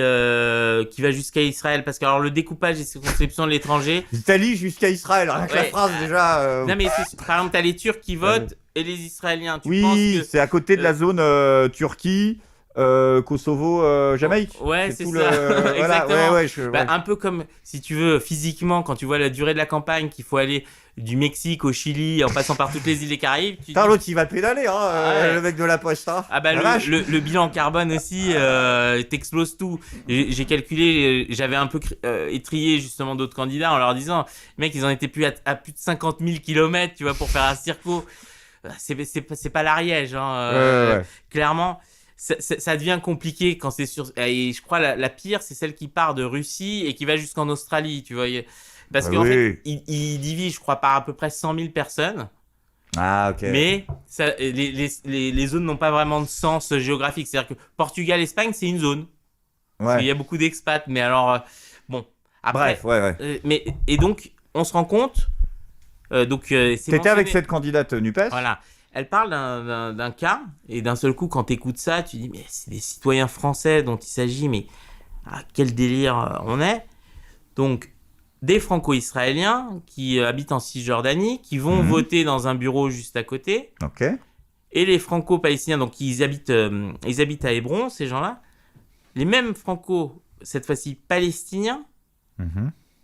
qui va jusqu'à Israël, parce que alors le découpage des circonscriptions de l'étranger. Italie jusqu'à Israël, rien que la phrase déjà. Non, mais par exemple, t'as les Turcs qui votent et les Israéliens. Tu oui, penses que, c'est à côté de la zone Turquie. Kosovo, Jamaïque. Ouais, c'est tout ça. Exactement. Ouais, un peu comme, si tu veux, physiquement, quand tu vois la durée de la campagne, qu'il faut aller du Mexique au Chili en passant par toutes les îles des Caraïbes. L'autre, il va pédaler, hein, le mec de la poste. Hein. Ah bah le bilan carbone aussi, t'exploses tout. J'ai calculé, j'avais un peu étrié justement d'autres candidats en leur disant, mec, ils en étaient plus à plus de 50 000 kilomètres, tu vois, pour faire un circo. C'est pas l'Ariège, hein, clairement. Ça devient compliqué quand c'est sur. Et je crois la pire, c'est celle qui part de Russie et qui va jusqu'en Australie, tu vois. Parce qu'en fait, il divise, je crois, par à peu près 100 000 personnes. Ah, ok. Mais ça, les zones n'ont pas vraiment de sens géographique. C'est-à-dire que Portugal, Espagne, c'est une zone. Ouais. Il y a beaucoup d'expats, mais alors. Bon. Après, bref, et donc, on se rend compte. T'étais avec cette candidate NUPES. Voilà. Elle parle d'un cas, et d'un seul coup, quand tu écoutes ça, tu dis, mais c'est des citoyens français dont il s'agit, mais quel délire on est. Donc, des Franco-Israéliens qui habitent en Cisjordanie, qui vont voter dans un bureau juste à côté. Ok. Et les Franco-Palestiniens, donc ils habitent à Hébron, ces gens-là. Les mêmes Franco, cette fois-ci palestiniens,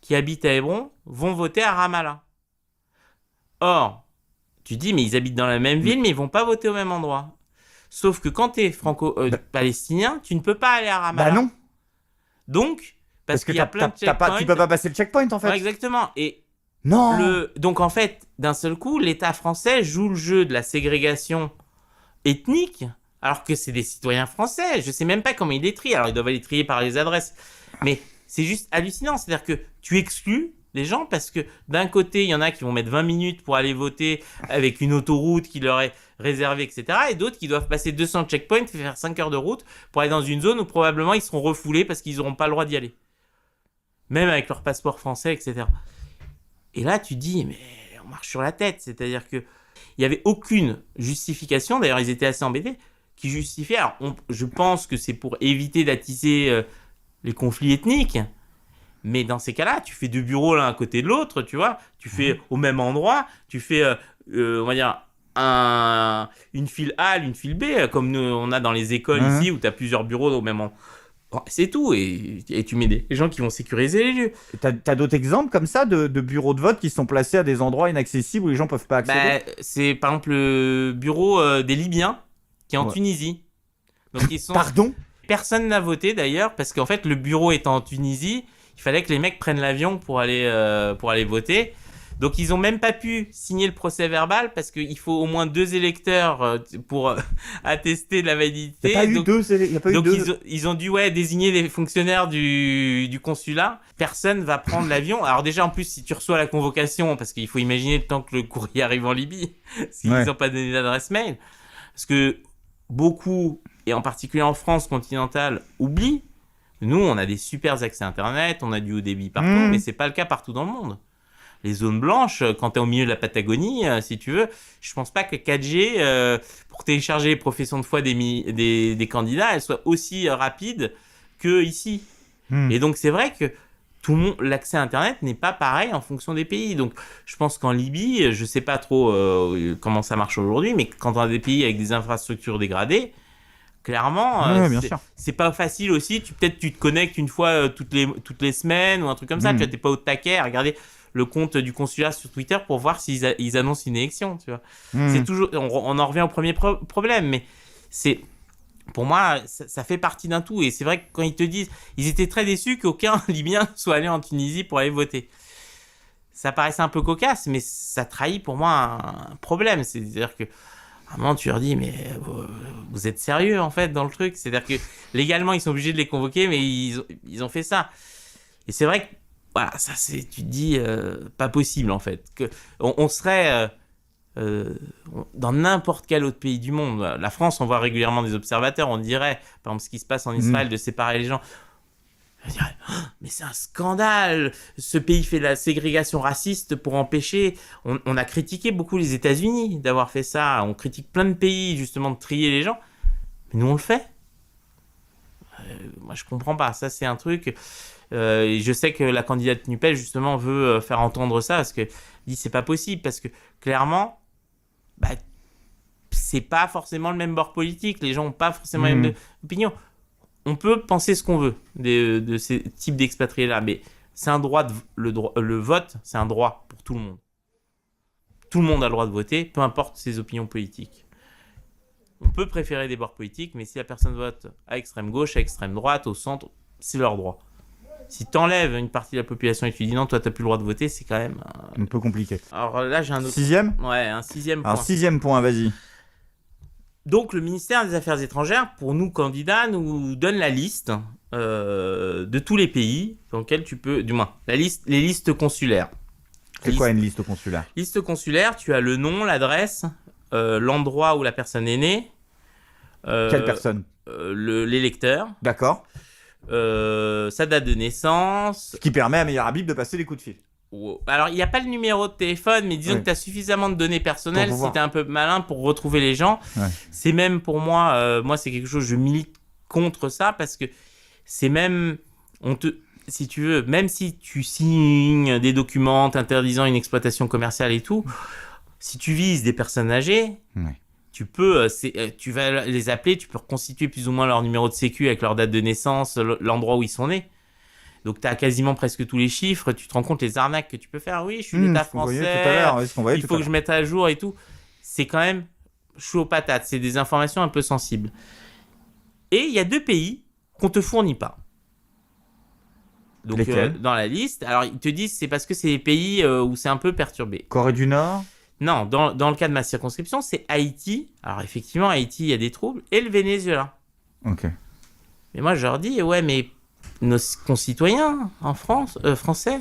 qui habitent à Hébron, vont voter à Ramallah. Or, tu dis, mais ils habitent dans la même ville, mais ils vont pas voter au même endroit. Sauf que quand tu es franco-palestinien, tu ne peux pas aller à Ramallah. Bah non. Donc, parce qu'il y a plein de checkpoints. Tu peux pas passer le checkpoint, en fait. Ouais, exactement. Et non. Donc, en fait, d'un seul coup, l'État français joue le jeu de la ségrégation ethnique, alors que c'est des citoyens français. Je sais même pas comment ils les trient. Alors, ils doivent les trier par les adresses. Mais c'est juste hallucinant. C'est-à-dire que tu exclus les gens, parce que d'un côté, il y en a qui vont mettre 20 minutes pour aller voter avec une autoroute qui leur est réservée, etc. Et d'autres qui doivent passer 200 checkpoints et faire 5 heures de route pour aller dans une zone où probablement ils seront refoulés parce qu'ils n'auront pas le droit d'y aller. Même avec leur passeport français, etc. Et là, tu dis, mais on marche sur la tête. C'est-à-dire qu'il n'y avait aucune justification, d'ailleurs ils étaient assez embêtés, qui justifiait. Alors, je pense que c'est pour éviter d'attiser les conflits ethniques. Mais dans ces cas-là, tu fais 2 bureaux l'un à côté de l'autre, tu vois. Tu fais au même endroit, tu fais, on va dire, une file A, une file B, comme on a dans les écoles ici, où tu as plusieurs bureaux au même endroit. Bon, c'est tout, et tu mets des gens qui vont sécuriser les lieux. T'as d'autres exemples comme ça de bureaux de vote qui sont placés à des endroits inaccessibles où les gens peuvent pas accéder? C'est par exemple le bureau des Libyens qui est en Tunisie. Donc ils sont... Pardon? Personne n'a voté d'ailleurs, parce qu'en fait le bureau étant en Tunisie, il fallait que les mecs prennent l'avion pour aller voter. Donc ils ont même pas pu signer le procès verbal parce qu'il faut au moins 2 électeurs pour attester de la validité. Il n'y a pas eu deux. Ils ont dû désigner des fonctionnaires du consulat. Personne va prendre l'avion. Alors déjà en plus si tu reçois la convocation, parce qu'il faut imaginer le temps que le courrier arrive en Libye, s'ils n'ont pas donné d'adresse mail, parce que beaucoup, et en particulier en France continentale, oublient. Nous on a des super accès internet, on a du haut débit partout, mais c'est pas le cas partout dans le monde. Les zones blanches, quand tu es au milieu de la Patagonie, si tu veux, je pense pas que 4G, pour télécharger les professions de foi des candidats, elle soit aussi rapide que ici. Et donc, c'est vrai que tout le monde, l'accès à Internet n'est pas pareil en fonction des pays. Donc, je pense qu'en Libye, je sais pas trop comment ça marche aujourd'hui, mais quand on a des pays avec des infrastructures dégradées, clairement, c'est pas facile aussi. Peut-être tu te connectes une fois toutes les semaines ou un truc comme ça. Tu vois, t'es pas au taquet à regarder le compte du consulat sur Twitter pour voir s'ils annoncent une élection, tu vois. C'est toujours, on en revient au premier problème, mais c'est, pour moi, ça fait partie d'un tout. Et c'est vrai que quand ils te disent, ils étaient très déçus qu'aucun Libyen soit allé en Tunisie pour aller voter. Ça paraissait un peu cocasse, mais ça trahit pour moi un problème. C'est-à-dire que, à un moment, tu leur dis, mais vous êtes sérieux, en fait, dans le truc? C'est-à-dire que, légalement, ils sont obligés de les convoquer, mais ils ont fait ça. Et c'est vrai que, voilà, ça tu te dis, pas possible, en fait. On serait dans n'importe quel autre pays du monde. La France, on voit régulièrement des observateurs, on dirait, par exemple, ce qui se passe en Israël, de séparer les gens. On dirait, mais c'est un scandale! Ce pays fait de la ségrégation raciste pour empêcher... On a critiqué beaucoup les États-Unis d'avoir fait ça. On critique plein de pays, justement, de trier les gens. Mais nous, on le fait. Moi, je comprends pas. Ça, c'est un truc... Et je sais que la candidate NUPES, justement, veut faire entendre ça, parce que dit c'est pas possible, parce que clairement, c'est pas forcément le même bord politique, les gens ont pas forcément la même opinion. On peut penser ce qu'on veut de ces types d'expatriés-là, mais c'est un droit, le vote, c'est un droit pour tout le monde. Tout le monde a le droit de voter, peu importe ses opinions politiques. On peut préférer des bords politiques, mais si la personne vote à extrême gauche, à extrême droite, au centre, c'est leur droit. Si t'enlèves une partie de la population et que tu dis non, toi t'as plus le droit de voter, c'est quand même un peu compliqué. Alors là, j'ai un autre... 6e ? Ouais, un 6e point. Alors 6e point, vas-y. Donc le ministère des Affaires étrangères, pour nous candidats, nous donne la liste de tous les pays dans lesquels tu peux... Du moins, les listes consulaires. C'est quoi une liste consulaire ? Liste consulaire, tu as le nom, l'adresse, l'endroit où la personne est née. Quelle personne ? L'électeur. D'accord. Sa date de naissance. Ce qui permet à Meilleur Habib de passer des coups de fil. Alors, il n'y a pas le numéro de téléphone, mais disons que tu as suffisamment de données personnelles si tu es un peu malin pour retrouver les gens. Ouais. C'est même pour moi, c'est quelque chose, je milite contre ça parce que c'est même, si tu veux, même si tu signes des documents t'interdisant une exploitation commerciale et tout, si tu vises des personnes âgées, tu peux, tu vas les appeler, tu peux reconstituer plus ou moins leur numéro de sécu avec leur date de naissance, l'endroit où ils sont nés. Donc, tu as quasiment presque tous les chiffres. Tu te rends compte les arnaques que tu peux faire. Oui, je suis l'État français. Il faut que je mette à jour et tout. C'est quand même chaud aux patates. C'est des informations un peu sensibles. Et il y a 2 pays qu'on ne te fournit pas. Donc, dans la liste. Alors, ils te disent c'est parce que c'est des pays où c'est un peu perturbé. Corée du Nord ? Non, dans le cas de ma circonscription, c'est Haïti. Alors, effectivement, Haïti, il y a des troubles. Et le Venezuela. Ok. Mais moi, je leur dis, ouais, mais nos concitoyens en France, français,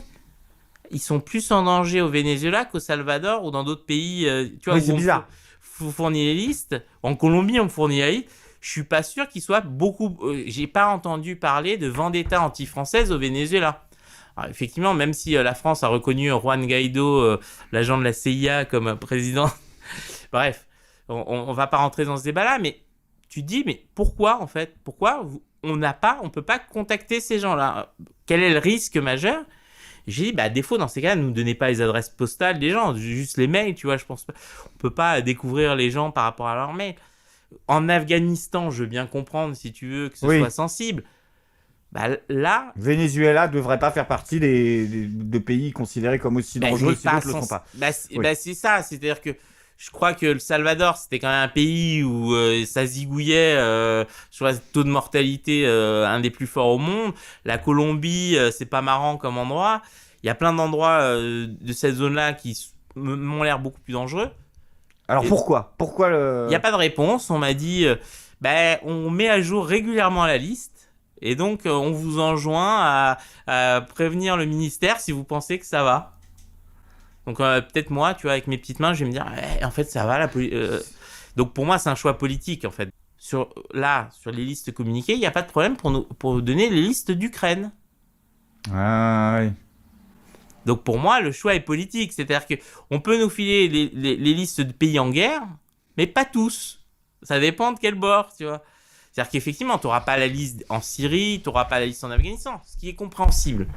ils sont plus en danger au Venezuela qu'au Salvador ou dans d'autres pays. Tu vois, oui, c'est bizarre. On fournit les listes. En Colombie, on me fournit Haïti. Je suis pas sûr qu'il soit beaucoup. J'ai pas entendu parler de vendetta anti-française au Venezuela. Alors, effectivement, même si la France a reconnu Juan Guaido, l'agent de la CIA, comme président. Bref, on va pas rentrer dans ce débat-là, mais tu te dis, mais pourquoi en fait ? Pourquoi on peut pas contacter ces gens-là. Quel est le risque majeur? J'ai dit, à défaut, dans ces cas, ne nous donnez pas les adresses postales des gens, juste les mails, tu vois, je pense pas. On peut pas découvrir les gens par rapport à leurs mails. En Afghanistan, je veux bien comprendre, si tu veux, que ce soit sensible. Là... Venezuela ne devrait pas faire partie de pays considérés comme aussi dangereux si d'autres ne le sont pas. C'est ça, c'est-à-dire que je crois que le Salvador, c'était quand même un pays où ça zigouillait sur le taux de mortalité un des plus forts au monde. La Colombie, c'est pas marrant comme endroit. Il y a plein d'endroits de cette zone-là qui m'ont l'air beaucoup plus dangereux. Alors pourquoi Il n'y a pas de réponse. On m'a dit, on met à jour régulièrement la liste. Et donc, on vous enjoint à prévenir le ministère si vous pensez que ça va. Donc peut-être moi, tu vois, avec mes petites mains, je vais me dire, en fait, ça va. Donc pour moi, c'est un choix politique, en fait. Sur les listes communiquées, il n'y a pas de problème pour donner les listes d'Ukraine. Ah oui. Donc pour moi, le choix est politique. C'est-à-dire qu'on peut nous filer les listes de pays en guerre, mais pas tous. Ça dépend de quel bord, tu vois. C'est-à-dire qu'effectivement, tu n'auras pas la liste en Syrie, tu n'auras pas la liste en Afghanistan, ce qui est compréhensible.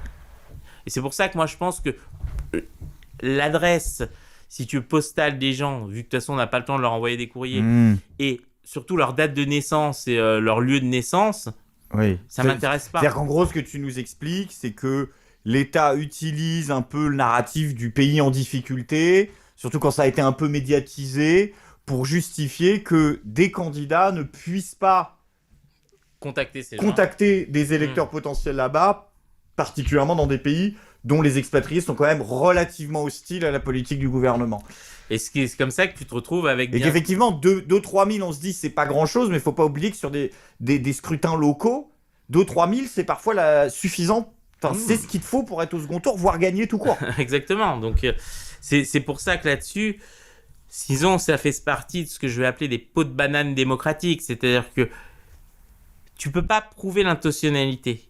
Et c'est pour ça que moi, je pense que l'adresse, si tu veux, postale des gens, vu que de toute façon on n'a pas le temps de leur envoyer des courriers, et surtout leur date de naissance et leur lieu de naissance, ça m'intéresse pas. C'est-à-dire qu'en gros, ce que tu nous expliques, c'est que l'État utilise un peu le narratif du pays en difficulté, surtout quand ça a été un peu médiatisé, pour justifier que des candidats ne puissent pas contacter des électeurs potentiels là-bas, particulièrement dans des pays dont les expatriés sont quand même relativement hostiles à la politique du gouvernement. Et c'est comme ça que tu te retrouves avec... Et qu'effectivement, 2-3 000, on se dit, c'est pas grand-chose, mais il faut pas oublier que sur des scrutins locaux, 2-3 000, c'est parfois suffisant. Enfin, c'est ce qu'il te faut pour être au second tour, voire gagner tout court. Exactement. Donc, c'est pour ça que là-dessus, sinon, ça fait partie de ce que je vais appeler des pots de banane démocratiques. C'est-à-dire que tu peux pas prouver l'intentionnalité.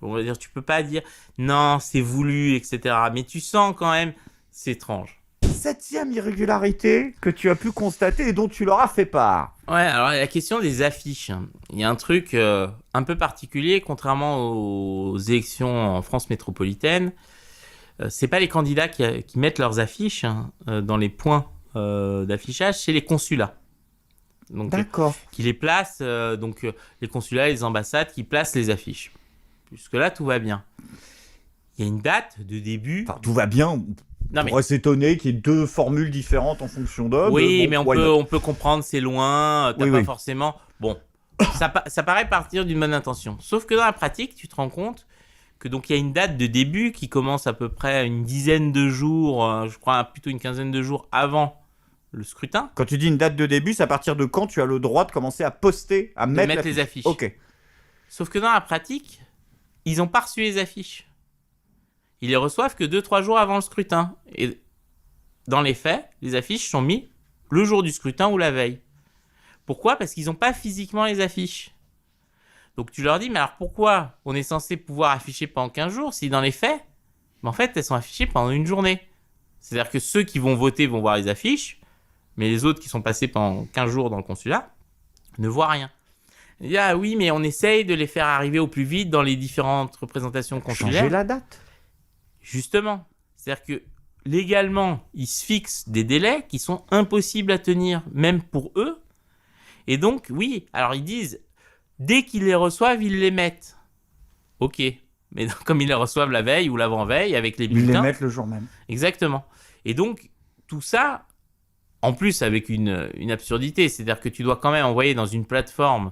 On va dire, tu peux pas dire non, c'est voulu, etc. Mais tu sens quand même, c'est étrange. 7e irrégularité que tu as pu constater et dont tu leur as fait part. Ouais, alors la question des affiches. Il y a un truc un peu particulier, contrairement aux élections en France métropolitaine. C'est pas les candidats qui mettent leurs affiches dans les points d'affichage, c'est les consulats. Donc, d'accord. Qui les placent, les consulats, les ambassades qui placent les affiches. Jusque-là, tout va bien. Il y a une date de début. Enfin, tout va bien. On pourrait s'étonner qu'il y ait 2 formules différentes en fonction d'hommes. Oui, mais on peut comprendre, c'est loin, t'as pas forcément... Bon, ça paraît partir d'une bonne intention. Sauf que dans la pratique, tu te rends compte que donc il y a une date de début qui commence à peu près une dizaine de jours, je crois plutôt une quinzaine de jours avant le scrutin. Quand tu dis une date de début, c'est à partir de quand tu as le droit de commencer à poster, à mettre les affiches. Ok. Sauf que dans la pratique, ils n'ont pas reçu les affiches. Ils les reçoivent que 2-3 jours avant le scrutin. Et dans les faits, les affiches sont mises le jour du scrutin ou la veille. Pourquoi ? Parce qu'ils n'ont pas physiquement les affiches. Donc tu leur dis, mais alors pourquoi on est censé pouvoir afficher pendant 15 jours si dans les faits, en fait, elles sont affichées pendant une journée. C'est-à-dire que ceux qui vont voter vont voir les affiches, mais les autres qui sont passés pendant 15 jours dans le consulat ne voient rien. Il dit, ah oui, mais on essaye de les faire arriver au plus vite dans les différentes représentations consulaires. Changer la date. Justement. C'est-à-dire que légalement, ils se fixent des délais qui sont impossibles à tenir, même pour eux. Et donc, oui, alors ils disent, dès qu'ils les reçoivent, ils les mettent. Ok. Mais comme ils les reçoivent la veille ou l'avant-veille avec les bulletins. Ils les mettent le jour même. Exactement. Et donc, tout ça, en plus avec une absurdité, c'est-à-dire que tu dois quand même envoyer dans une plateforme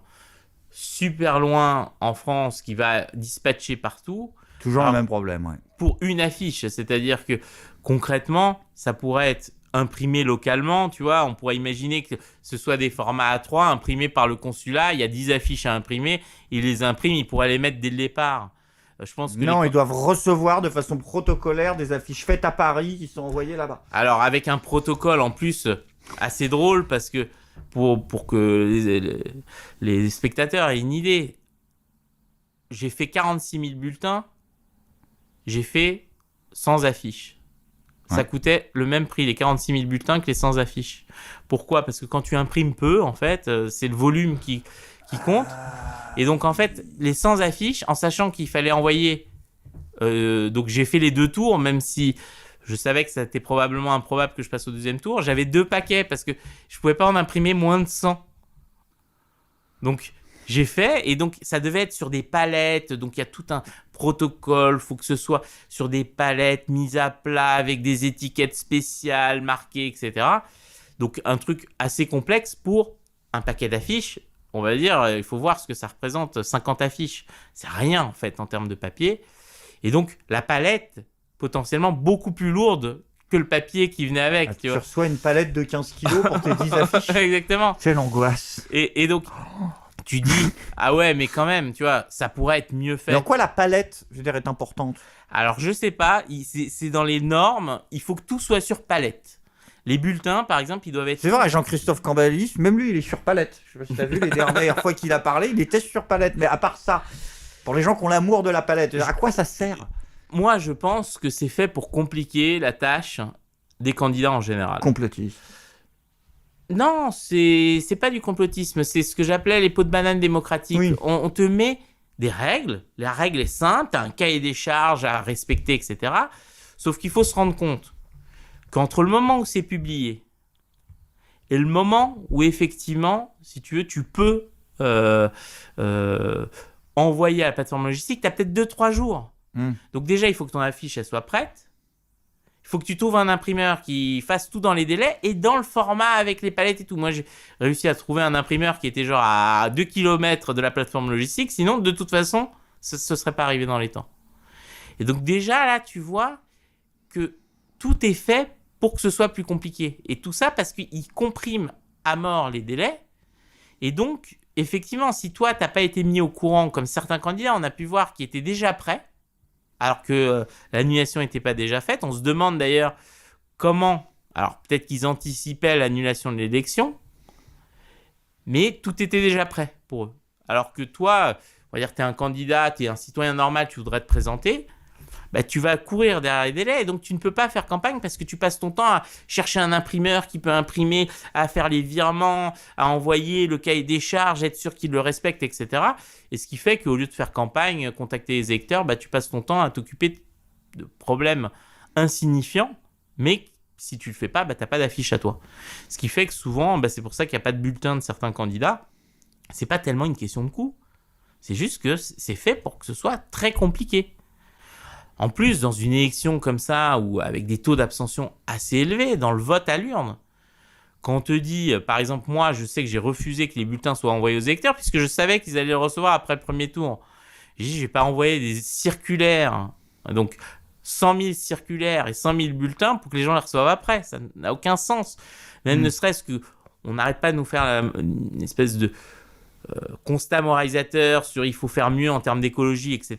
super loin en France qui va dispatcher partout. Toujours le même problème, ouais. Pour une affiche, c'est-à-dire que concrètement, ça pourrait être imprimé localement, tu vois, on pourrait imaginer que ce soit des formats A3 imprimés par le consulat, il y a 10 affiches à imprimer, ils les impriment, ils pourraient les mettre dès le départ. Je pense que non, ils doivent recevoir de façle protocolaire des affiches faites à Paris qui sont envoyées là-bas. Alors avec un protocole en plus assez drôle parce que pour que les spectateurs aient une idée, j'ai fait 46 000 bulletins, j'ai fait 100 affiches. Ouais. Ça coûtait le même prix, les 46 000 bulletins, que les 100 affiches. Pourquoi ? Parce que quand tu imprimes peu, en fait, c'est le volume qui qui compte. Et donc, en fait, les 100 affiches, en sachant qu'il fallait envoyer... donc, j'ai fait les 2 tours, même si je savais que c'était probablement improbable que je passe au 2e tour. J'avais 2 paquets parce que je pouvais pas en imprimer moins de 100. Donc, j'ai fait, et donc, ça devait être sur des palettes. Donc, il y a tout un protocole. Il faut que ce soit sur des palettes mises à plat avec des étiquettes spéciales marquées, etc. Donc, un truc assez complexe pour un paquet d'affiches. On va dire, il faut voir ce que ça représente, 50 affiches. C'est rien, en fait, en termes de papier. Et donc, la palette, potentiellement beaucoup plus lourde que le papier qui venait avec. Tu reçois une palette de 15 kilos pour tes 10 affiches. Exactement. Quelle angoisse. Et donc, tu dis, ah ouais, mais quand même, tu vois, ça pourrait être mieux fait. Mais en quoi la palette, je veux dire, est importante? Alors, je sais pas, c'est dans les normes, il faut que tout soit sur palette. Les bulletins, par exemple, ils doivent être... C'est vrai, Jean-Christophe Cambalis, même lui, il est sur palette. Je sais pas si t'as vu, les dernières fois qu'il a parlé, il était sur palette. Mais à part ça, pour les gens qui ont l'amour de la palette, à quoi ça sert? Moi, je pense que c'est fait pour compliquer la tâche des candidats en général. Complotiste. Non, c'est pas du complotisme, c'est ce que j'appelais les pots de banane démocratiques. Oui. On te met des règles, la règle est simple, t'as un cahier des charges à respecter, etc. Sauf qu'il faut se rendre compte qu'entre le moment où c'est publié et le moment où effectivement, si tu veux, tu peux envoyer à la plateforme logistique, t'as peut-être 2-3 jours. Donc déjà, il faut que ton affiche elle soit prête. Il faut que tu trouves un imprimeur qui fasse tout dans les délais et dans le format avec les palettes et tout. Moi, j'ai réussi à trouver un imprimeur qui était genre à 2 km de la plateforme logistique. Sinon, de toute façon, ce ne serait pas arrivé dans les temps. Et donc déjà, là, tu vois que tout est fait pour que ce soit plus compliqué. Et tout ça parce qu'ils compriment à mort les délais. Et donc, effectivement, si toi, tu n'as pas été mis au courant, comme certains candidats, on a pu voir qui étaient déjà prêts, alors que l'annulation n'était pas déjà faite. On se demande d'ailleurs comment... Alors, peut-être qu'ils anticipaient l'annulation de l'élection, mais tout était déjà prêt pour eux. Alors que toi, on va dire que tu es un candidat, tu es un citoyen normal, tu voudrais te présenter, bah, tu vas courir derrière les délais et donc tu ne peux pas faire campagne parce que tu passes ton temps à chercher un imprimeur qui peut imprimer, à faire les virements, à envoyer le cahier des charges, être sûr qu'il le respecte, etc. Et ce qui fait qu'au lieu de faire campagne, contacter les électeurs, bah, tu passes ton temps à t'occuper de problèmes insignifiants, mais si tu le fais pas, bah, tu n'as pas d'affiche à toi. Ce qui fait que souvent, bah, c'est pour ça qu'il n'y a pas de bulletin de certains candidats. C'est pas tellement une question de coût. C'est juste que c'est fait pour que ce soit très compliqué. En plus, dans une élection comme ça, ou avec des taux d'abstention assez élevés, dans le vote à l'urne, quand on te dit, par exemple, moi, je sais que j'ai refusé que les bulletins soient envoyés aux électeurs, puisque je savais qu'ils allaient le recevoir après le premier tour. J'ai dit, je vais pas envoyer des circulaires, donc 100 000 circulaires et 100 000 bulletins pour que les gens les reçoivent après. Ça n'a aucun sens. Même ne serait-ce que, on n'arrête pas de nous faire une espèce de constat moralisateur sur il faut faire mieux en termes d'écologie, etc.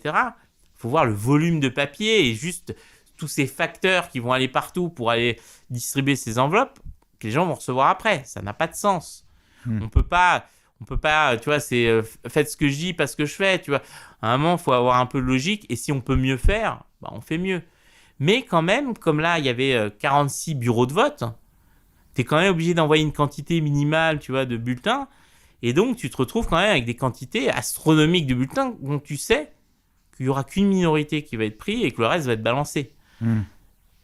Il faut voir le volume de papier et juste tous ces facteurs qui vont aller partout pour aller distribuer ces enveloppes que les gens vont recevoir après. Ça n'a pas de sens. On peut pas, tu vois, c'est faites ce que je dis, pas ce que je fais, tu vois. À un moment, il faut avoir un peu de logique et si on peut mieux faire, bah, on fait mieux. Mais quand même, comme là, il y avait 46 bureaux de vote, tu es quand même obligé d'envoyer une quantité minimale, tu vois, de bulletins. Et donc, tu te retrouves quand même avec des quantités astronomiques de bulletins dont tu sais qu'il n'y aura qu'une minorité qui va être prise et que le reste va être balancé.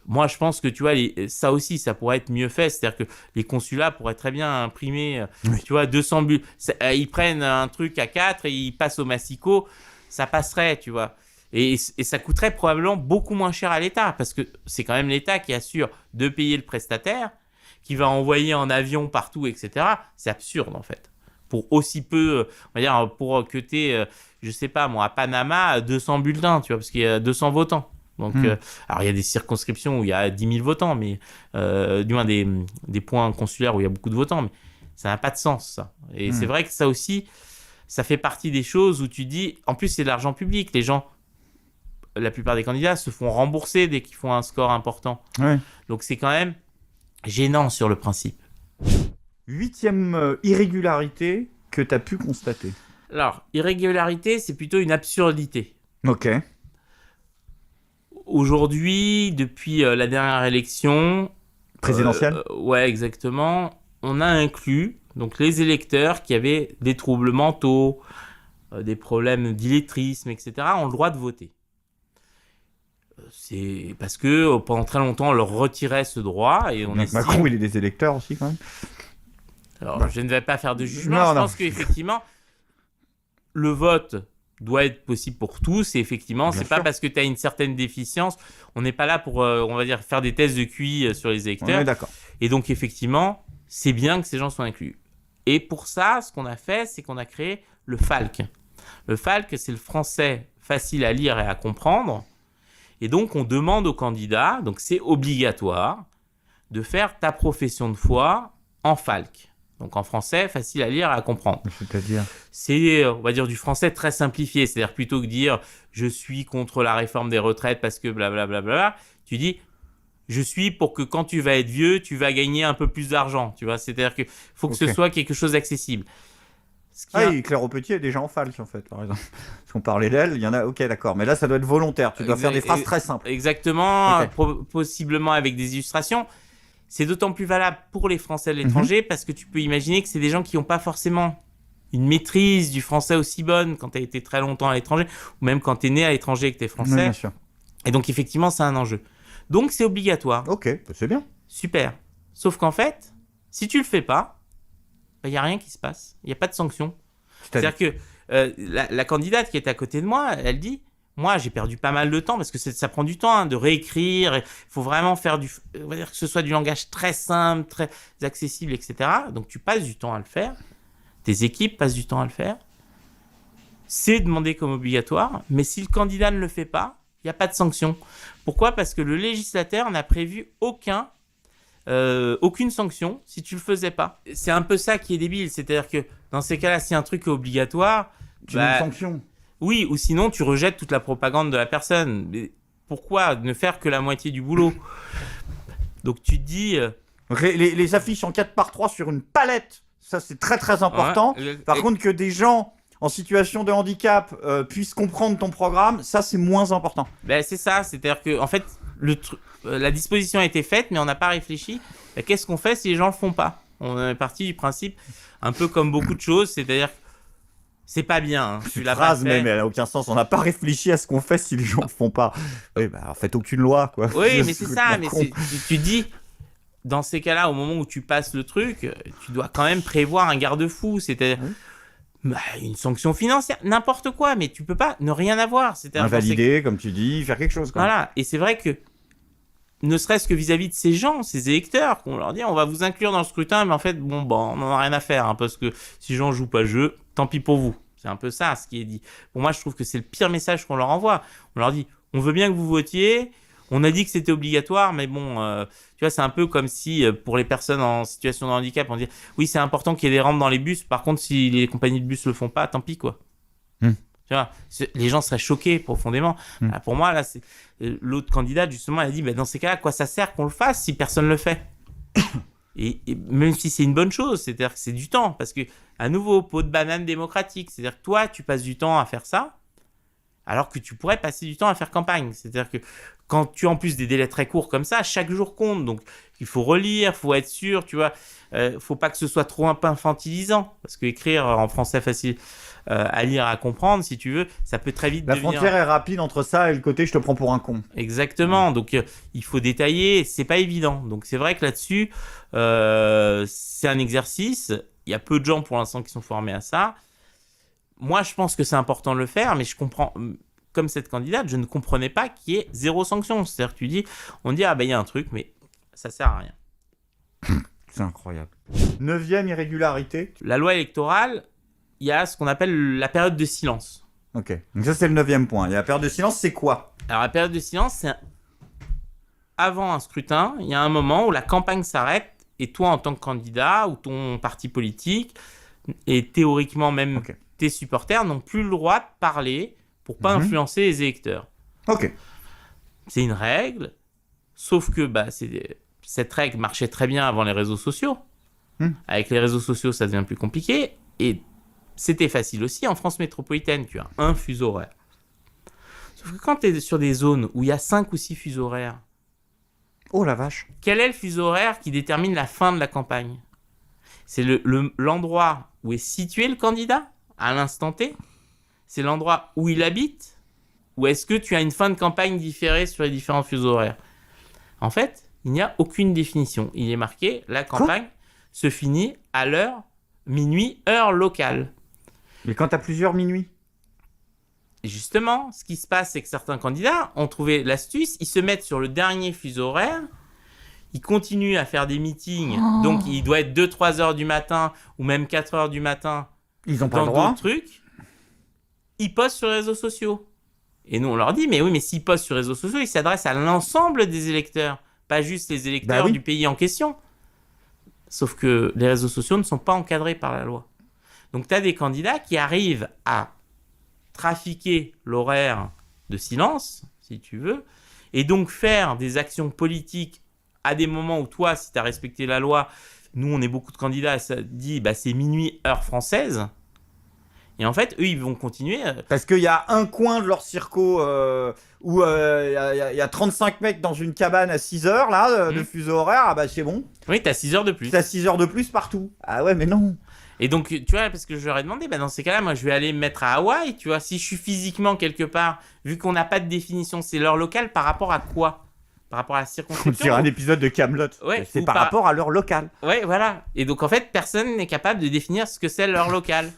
Moi, je pense que, tu vois, ça aussi, ça pourrait être mieux fait. C'est-à-dire que les consulats pourraient très bien imprimer, tu vois, 200 bulletins. Ils prennent un truc à 4 et ils passent au massicot. Ça passerait, tu vois. Et ça coûterait probablement beaucoup moins cher à l'État parce que c'est quand même l'État qui assure de payer le prestataire, qui va envoyer en avion partout, etc. C'est absurde, en fait. Pour aussi peu, on va dire, pour que tu aies, je sais pas moi, à Panama, 200 bulletins, tu vois, parce qu'il y a 200 votants. Donc, alors il y a des circonscriptions où il y a 10 000 votants, mais du moins des points consulaires où il y a beaucoup de votants, mais ça n'a pas de sens, ça. Et c'est vrai que ça aussi, ça fait partie des choses où tu dis, en plus c'est de l'argent public, les gens, la plupart des candidats se font rembourser dès qu'ils font un score important. Ouais. Donc c'est quand même gênant sur le principe. 8e irrégularité que tu as pu constater. Alors, irrégularité, c'est plutôt une absurdité. Ok. Aujourd'hui, depuis la dernière élection... Présidentielle ouais, exactement. On a inclus Donc les électeurs qui avaient des troubles mentaux, des problèmes d'illettrisme, etc., ont le droit de voter. C'est parce que pendant très longtemps, on leur retirait ce droit. Et on Donc Macron, il est des électeurs aussi, quand même. Alors, je ne vais pas faire de jugement. Je pense qu'effectivement, le vote doit être possible pour tous. Et effectivement, c'est pas parce que tu as une certaine déficience. On n'est pas là pour, on va dire, faire des tests de QI sur les électeurs. On est d'accord. Et donc, effectivement, c'est bien que ces gens soient inclus. Et pour ça, ce qu'on a fait, c'est qu'on a créé le FALC. Le FALC, c'est le français facile à lire et à comprendre. Et donc, on demande aux candidats, donc c'est obligatoire, de faire ta profession de foi en FALC. Donc, en français, facile à lire et à comprendre. C'est-à-dire ? C'est, on va dire, du français très simplifié. C'est-à-dire, plutôt que dire « je suis contre la réforme des retraites parce que blablabla », tu dis « je suis pour que quand tu vas être vieux, tu vas gagner un peu plus d'argent ». Tu vois, c'est-à-dire qu'il faut que ce soit quelque chose d'accessible. Claire Aupetit est déjà en FALC, en fait, par exemple. Parce qu'on parlait d'elle, il y en a... Ok, d'accord. Mais là, ça doit être volontaire. Tu dois faire des phrases très simples. Exactement, possiblement avec des illustrations. C'est d'autant plus valable pour les Français de l'étranger parce que tu peux imaginer que c'est des gens qui n'ont pas forcément une maîtrise du français aussi bonne quand tu as été très longtemps à l'étranger ou même quand tu es né à l'étranger et que tu es français. Oui, bien sûr. Et donc, effectivement, c'est un enjeu. Donc, c'est obligatoire. Ok, c'est bien. Super. Sauf qu'en fait, si tu le fais pas, il n'y a rien qui se passe. Il n'y a pas de sanction. C'est-à-dire que la candidate qui est à côté de moi, elle dit « Moi, j'ai perdu pas mal de temps parce que ça prend du temps de réécrire. Il faut vraiment faire on va dire que ce soit du langage très simple, très accessible, etc. » Donc, tu passes du temps à le faire. Tes équipes passent du temps à le faire. C'est demandé comme obligatoire. Mais si le candidat ne le fait pas, il n'y a pas de sanction. Pourquoi ? Parce que le législateur n'a prévu aucune sanction si tu le faisais pas. C'est un peu ça qui est débile. C'est-à-dire que dans ces cas-là, si un truc est obligatoire... Tu mets une sanction. Oui, ou sinon tu rejettes toute la propagande de la personne. Mais pourquoi ne faire que la moitié du boulot ? Donc tu te dis... Les affiches en 4x3 sur une palette, ça c'est très très important. Par contre, que des gens en situation de handicap puissent comprendre ton programme, ça c'est moins important. Ben, c'est ça, c'est-à-dire que en fait, la disposition a été faite, mais on n'a pas réfléchi. Ben, qu'est-ce qu'on fait si les gens le font pas ? On est parti du principe, un peu comme beaucoup de choses, c'est-à-dire que c'est pas bien. Hein. Cette phrase même, elle n'a aucun sens. On n'a pas réfléchi à ce qu'on fait si les gens le font pas. Oui, bah en fait, aucune loi, quoi. Oui, mais c'est ça. Mais tu dis, dans ces cas-là, au moment où tu passes le truc, tu dois quand même prévoir un garde-fou, c'est-à-dire une sanction financière, n'importe quoi, mais tu peux pas ne rien avoir. Invalider, comme tu dis, faire quelque chose. Quoi. Voilà, et c'est vrai que, ne serait-ce que vis-à-vis de ces gens, ces électeurs, qu'on leur dit on va vous inclure dans le scrutin, mais en fait, on n'en a rien à faire, hein, parce que si les gens jouent pas le jeu, tant pis pour vous. C'est un peu ça ce qui est dit. Pour moi, je trouve que c'est le pire message qu'on leur envoie. On leur dit on veut bien que vous votiez, on a dit que c'était obligatoire, mais bon, tu vois, c'est un peu comme si pour les personnes en situation de handicap, on dit oui, c'est important qu'il y ait des rampes dans les bus, par contre, si les compagnies de bus le font pas, tant pis, quoi. Tu vois, les gens seraient choqués profondément. Pour moi, là, c'est l'autre candidate, justement, elle a dit dans ces cas-là, à quoi ça sert qu'on le fasse si personne le fait et même si c'est une bonne chose, c'est-à-dire que c'est du temps, parce que, à nouveau, peau de banane démocratique, c'est-à-dire que toi, tu passes du temps à faire ça, alors que tu pourrais passer du temps à faire campagne. C'est-à-dire que quand tu as en plus des délais très courts comme ça, chaque jour compte. Donc, il faut relire, il faut être sûr, tu vois. Faut pas que ce soit trop un peu infantilisant. Parce qu'écrire en français facile à lire, à comprendre, si tu veux, ça peut très vite devenir... La frontière est rapide entre ça et le côté « je te prends pour un con ». Exactement. Donc, il faut détailler. C'est pas évident. Donc, c'est vrai que là-dessus, c'est un exercice. Il y a peu de gens, pour l'instant, qui sont formés à ça. Moi, je pense que c'est important de le faire, mais je comprends... Comme cette candidate, je ne comprenais pas qu'il y ait zéro sanction. C'est-à-dire que on dit, il y a un truc, mais ça sert à rien. C'est incroyable. 9e irrégularité. La loi électorale, il y a ce qu'on appelle la période de silence. Ok, donc ça c'est le 9e point. Et la période de silence, c'est quoi ? Alors la période de silence, c'est avant un scrutin, il y a un moment où la campagne s'arrête et toi, en tant que candidat ou ton parti politique, et théoriquement même tes supporters, n'ont plus le droit de parler pour pas influencer les électeurs. Ok. C'est une règle, sauf que cette règle marchait très bien avant les réseaux sociaux. Avec les réseaux sociaux, ça devient plus compliqué. Et c'était facile aussi. En France métropolitaine, tu as un fuseau horaire. Sauf que quand tu es sur des zones où il y a 5 ou 6 fuseaux horaires... Oh la vache. Quel est le fuseau horaire qui détermine la fin de la campagne ? C'est l'endroit où est situé le candidat à l'instant T. C'est l'endroit où il habite. Ou est-ce que tu as une fin de campagne différée sur les différents fuseaux horaires? En fait, il n'y a aucune définition. Il est marqué, la campagne se finit à l'heure minuit, heure locale. Mais quand t'as plusieurs minuit? Et justement, ce qui se passe, c'est que certains candidats ont trouvé l'astuce, ils se mettent sur le dernier fuseau horaire, ils continuent à faire des meetings, donc il doit être 2-3 heures du matin, ou même 4 heures du matin, Ils ont pas dans le droit. d'autres trucs, ils postent sur les réseaux sociaux. Et nous, on leur dit, mais oui, mais s'ils postent sur les réseaux sociaux, ils s'adressent à l'ensemble des électeurs, pas juste les électeurs du pays en question. Sauf que les réseaux sociaux ne sont pas encadrés par la loi. Donc, tu as des candidats qui arrivent à trafiquer l'horaire de silence, si tu veux, et donc faire des actions politiques à des moments où toi, si tu as respecté la loi, nous, on est beaucoup de candidats, ça dit, c'est minuit, heure française. Et en fait, eux, ils vont continuer. Parce qu'il y a un coin de leur circo où il y a 35 mecs dans une cabane à 6 heures là, de fuseau horaire. Ah bah c'est bon. Oui, t'as 6 heures de plus. T'as 6 heures de plus partout. Ah ouais, mais non. Et donc, tu vois, parce que je leur ai demandé, dans ces cas-là, moi, je vais aller me mettre à Hawaï, tu vois. Si je suis physiquement quelque part, vu qu'on n'a pas de définition, c'est l'heure locale par rapport à quoi? Par rapport à la circonscription? C'est un épisode de Kaamelott. Ouais, c'est par rapport à l'heure locale. Ouais, voilà. Et donc, en fait, personne n'est capable de définir ce que c'est l'heure locale.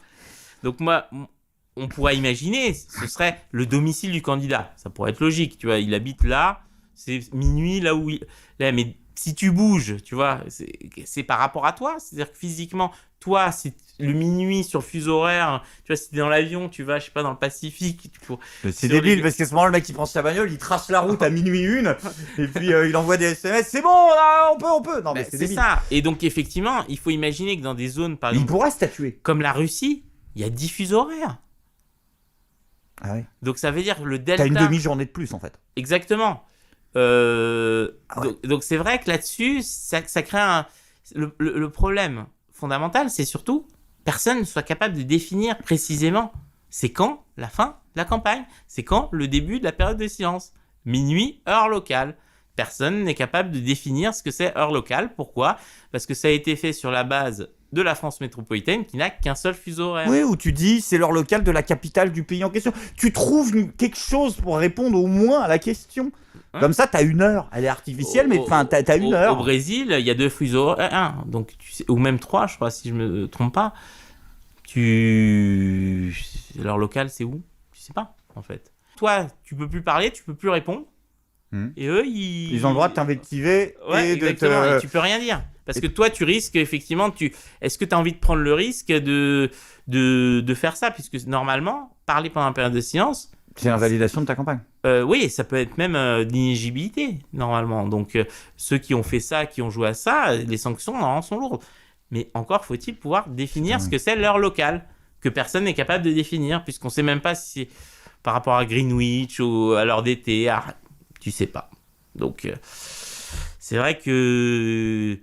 Donc moi, on pourrait imaginer, ce serait le domicile du candidat. Ça pourrait être logique, tu vois. Il habite là, c'est minuit, là où il... Là, mais si tu bouges, tu vois, c'est par rapport à toi. C'est-à-dire que physiquement, toi, c'est le minuit sur le fuseau horaire. Tu vois, si t'es dans l'avion, tu vas, je sais pas, dans le Pacifique. C'est débile, parce qu'à ce moment, le mec, il prend sa bagnole, il trace la route à minuit 1, et puis il envoie des SMS. C'est bon, là, on peut. Non, mais c'est débile. ça. Et donc, effectivement, il faut imaginer que dans des zones, par exemple, il pourra statuer. Comme la Russie, il y a 10 fuseaux horaires. Ah ouais. Donc ça veut dire que le delta... T'as une demi-journée de plus en fait. Exactement. Donc c'est vrai que là-dessus, ça crée le problème fondamental, c'est surtout personne ne soit capable de définir précisément c'est quand la fin de la campagne, c'est quand le début de la période de silence. Minuit, heure locale. Personne n'est capable de définir ce que c'est heure locale. Pourquoi? Parce que ça a été fait sur la base de la France métropolitaine qui n'a qu'un seul fuseau horaire. Oui, où tu dis c'est l'heure locale de la capitale du pays en question. Tu trouves quelque chose pour répondre au moins à la question. Comme ça, t'as une heure. Elle est artificielle, mais enfin, t'as une heure. Au Brésil, il y a 2 fuseaux horaires, donc ou même 3, je crois, si je me trompe pas. L'heure locale, c'est où? Tu sais pas, en fait. Toi, tu peux plus parler, tu peux plus répondre. Et eux, ils ont le droit de t'invectiver et exactement, et tu peux rien dire. Parce que toi, tu risques, effectivement, est-ce que tu as envie de prendre le risque de faire ça? Puisque normalement, parler pendant une période de silence... C'est l'invalidation de ta campagne. Oui, ça peut être même de l'inéligibilité, normalement. Donc, ceux qui ont fait ça, qui ont joué à ça, les sanctions, normalement, sont lourdes. Mais encore faut-il pouvoir définir ce que c'est l'heure locale, que personne n'est capable de définir, puisqu'on ne sait même pas si c'est par rapport à Greenwich ou à l'heure d'été. Tu sais pas. Donc, c'est vrai que...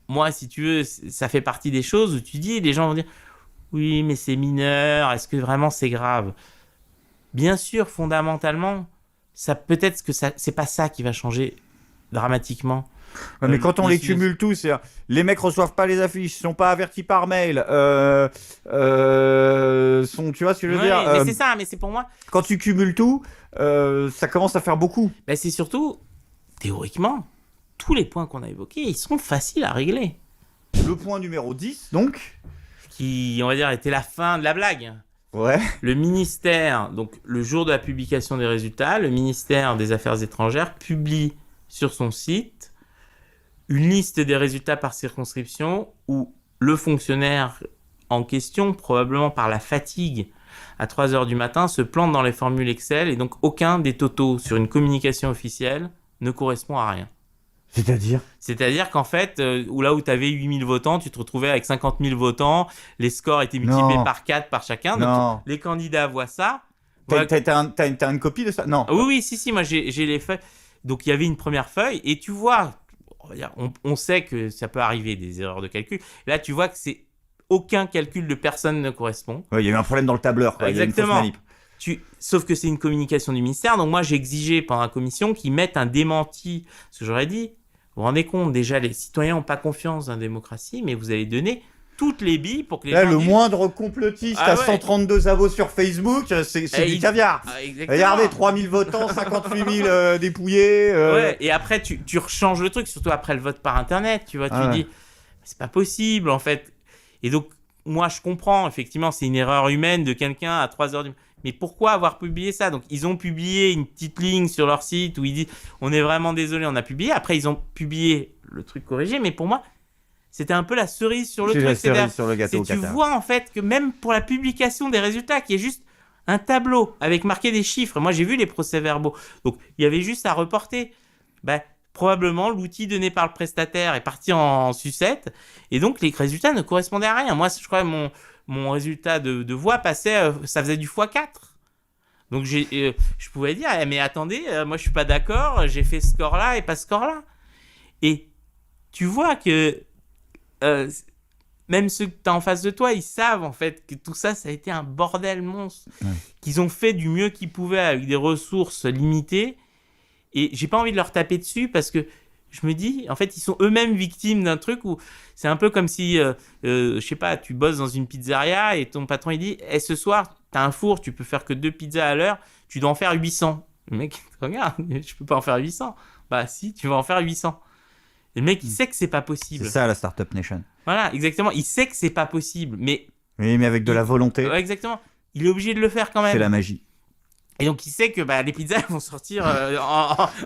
Moi, si tu veux, ça fait partie des choses où tu dis, les gens vont dire « Oui, mais c'est mineur, est-ce que vraiment c'est grave ?» Bien sûr, fondamentalement, peut-être que c'est pas ça qui va changer dramatiquement. Ouais, mais quand on les cumule tous, c'est-à-dire, les mecs reçoivent pas les affiches, sont pas avertis par mail, tu vois ce que je veux dire? Mais c'est ça, mais c'est pour moi. Quand tu cumules tout, ça commence à faire beaucoup. C'est surtout, théoriquement, tous les points qu'on a évoqués, ils sont faciles à régler. Le point numéro 10, donc. Qui, on va dire, était la fin de la blague. Ouais. Le ministère, donc le jour de la publication des résultats, le ministère des Affaires étrangères publie sur son site une liste des résultats par circonscription où le fonctionnaire en question, probablement par la fatigue à 3 heures du matin, se plante dans les formules Excel et donc aucun des totaux sur une communication officielle ne correspond à rien. C'est-à-dire qu'en fait, là où tu avais 8000 votants, tu te retrouvais avec 50 000 votants, les scores étaient multipliés par 4 par chacun, donc les candidats voient ça. T'as une copie de ça? Non. Oui, si, moi j'ai les feuilles. Donc il y avait une première feuille et tu vois, on sait que ça peut arriver des erreurs de calcul. Là, tu vois que aucun calcul de personne ne correspond. Ouais, il y a eu un problème dans le tableur, quoi. Exactement. Sauf que c'est une communication du ministère, donc moi j'ai exigé pendant la commission qu'ils mettent un démenti. Parce que j'aurais dit, vous rendez compte, déjà, les citoyens n'ont pas confiance dans la démocratie, mais vous avez donné toutes les billes pour que les Là, gens le disent... moindre complotiste à 132 abos sur Facebook, c'est du caviar. Regardez, 3000 votants, 58 000 dépouillés. Ouais, et après, tu rechanges le truc, surtout après le vote par Internet, tu vois, tu dis, c'est pas possible, en fait. Et donc, moi, je comprends, effectivement, c'est une erreur humaine de quelqu'un à 3 heures du... Mais pourquoi avoir publié ça? Donc, ils ont publié une petite ligne sur leur site où ils disent, on est vraiment désolé, on a publié. Après, ils ont publié le truc corrigé, mais pour moi, c'était un peu la cerise sur le truc. La cerise sur le gâteau. Tu vois, en fait, que même pour la publication des résultats, qui est juste un tableau avec marqué des chiffres. Moi, j'ai vu les procès-verbaux. Donc, il y avait juste à reporter. Probablement, l'outil donné par le prestataire est parti en sucette. Et donc, les résultats ne correspondaient à rien. Moi, je crois que mon résultat de voix passait, ça faisait du x4. Donc, je pouvais dire, mais attendez, moi, je suis pas d'accord. J'ai fait ce score-là et pas ce score-là. Et tu vois que même ceux que tu as en face de toi, ils savent en fait que tout ça, ça a été un bordel monstre. Ouais. Qu'ils ont fait du mieux qu'ils pouvaient avec des ressources limitées. Et j'ai pas envie de leur taper dessus parce que je me dis, en fait, ils sont eux-mêmes victimes d'un truc où c'est un peu comme si, je sais pas, tu bosses dans une pizzeria et ton patron il dit, ce soir, t'as un four, tu peux faire que 2 pizzas à l'heure, tu dois en faire 800. Le mec, regarde, je peux pas en faire 800. Bah si, tu vas en faire 800. Et le mec, il sait que c'est pas possible. C'est ça la Startup Nation. Voilà, exactement. Il sait que c'est pas possible, mais... Oui, mais avec de la volonté. Ouais, exactement. Il est obligé de le faire quand même. C'est la magie. Et donc, il sait que les pizzas vont sortir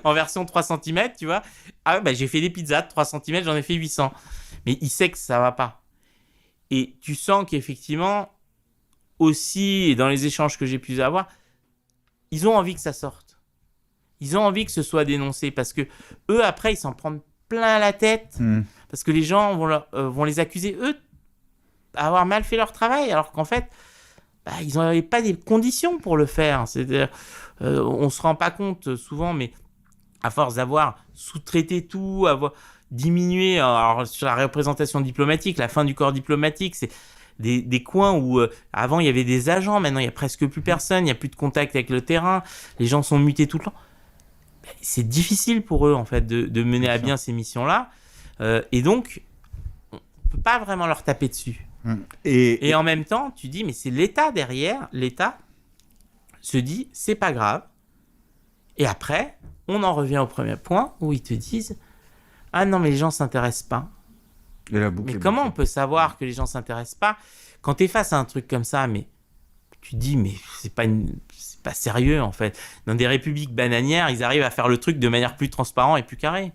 en version 3 cm, tu vois. Ah ouais, j'ai fait des pizzas de 3 cm, j'en ai fait 800. Mais il sait que ça va pas. Et tu sens qu'effectivement, aussi, dans les échanges que j'ai pu avoir, ils ont envie que ça sorte. Ils ont envie que ce soit dénoncé parce que eux, après, ils s'en prennent plein la tête parce que les gens vont les accuser, eux, d'avoir mal fait leur travail, alors qu'en fait, ils n'avaient pas des conditions pour le faire. C'est-à-dire, on ne se rend pas compte souvent, mais à force d'avoir sous-traité tout, avoir diminué alors, sur la représentation diplomatique, la fin du corps diplomatique, c'est des coins où avant il y avait des agents, maintenant il n'y a presque plus personne, il n'y a plus de contact avec le terrain, les gens sont mutés tout le temps. C'est difficile pour eux en fait de mener à bien ces missions-là, et donc on ne peut pas vraiment leur taper dessus. Et en même temps, tu dis, mais c'est l'État derrière. L'État se dit, c'est pas grave. Et après, on en revient au premier point où ils te disent, ah non, mais les gens s'intéressent pas. Mais comment on peut savoir que les gens s'intéressent pas quand tu es face à un truc comme ça? Mais tu dis, mais c'est pas sérieux en fait. Dans des républiques bananières, ils arrivent à faire le truc de manière plus transparente et plus carrée.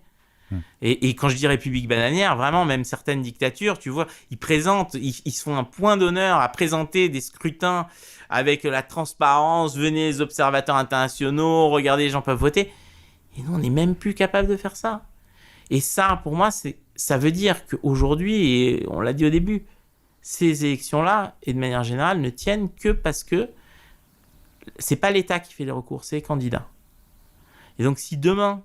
Et quand je dis république bananière, vraiment, même certaines dictatures, tu vois, ils se font un point d'honneur à présenter des scrutins avec la transparence, venez les observateurs internationaux, regardez, les gens peuvent voter. Et nous, on n'est même plus capable de faire ça. Et ça, pour moi, ça veut dire qu'aujourd'hui, et on l'a dit au début, ces élections-là, et de manière générale, ne tiennent que parce que c'est pas l'État qui fait les recours, c'est les candidats. Et donc, si demain,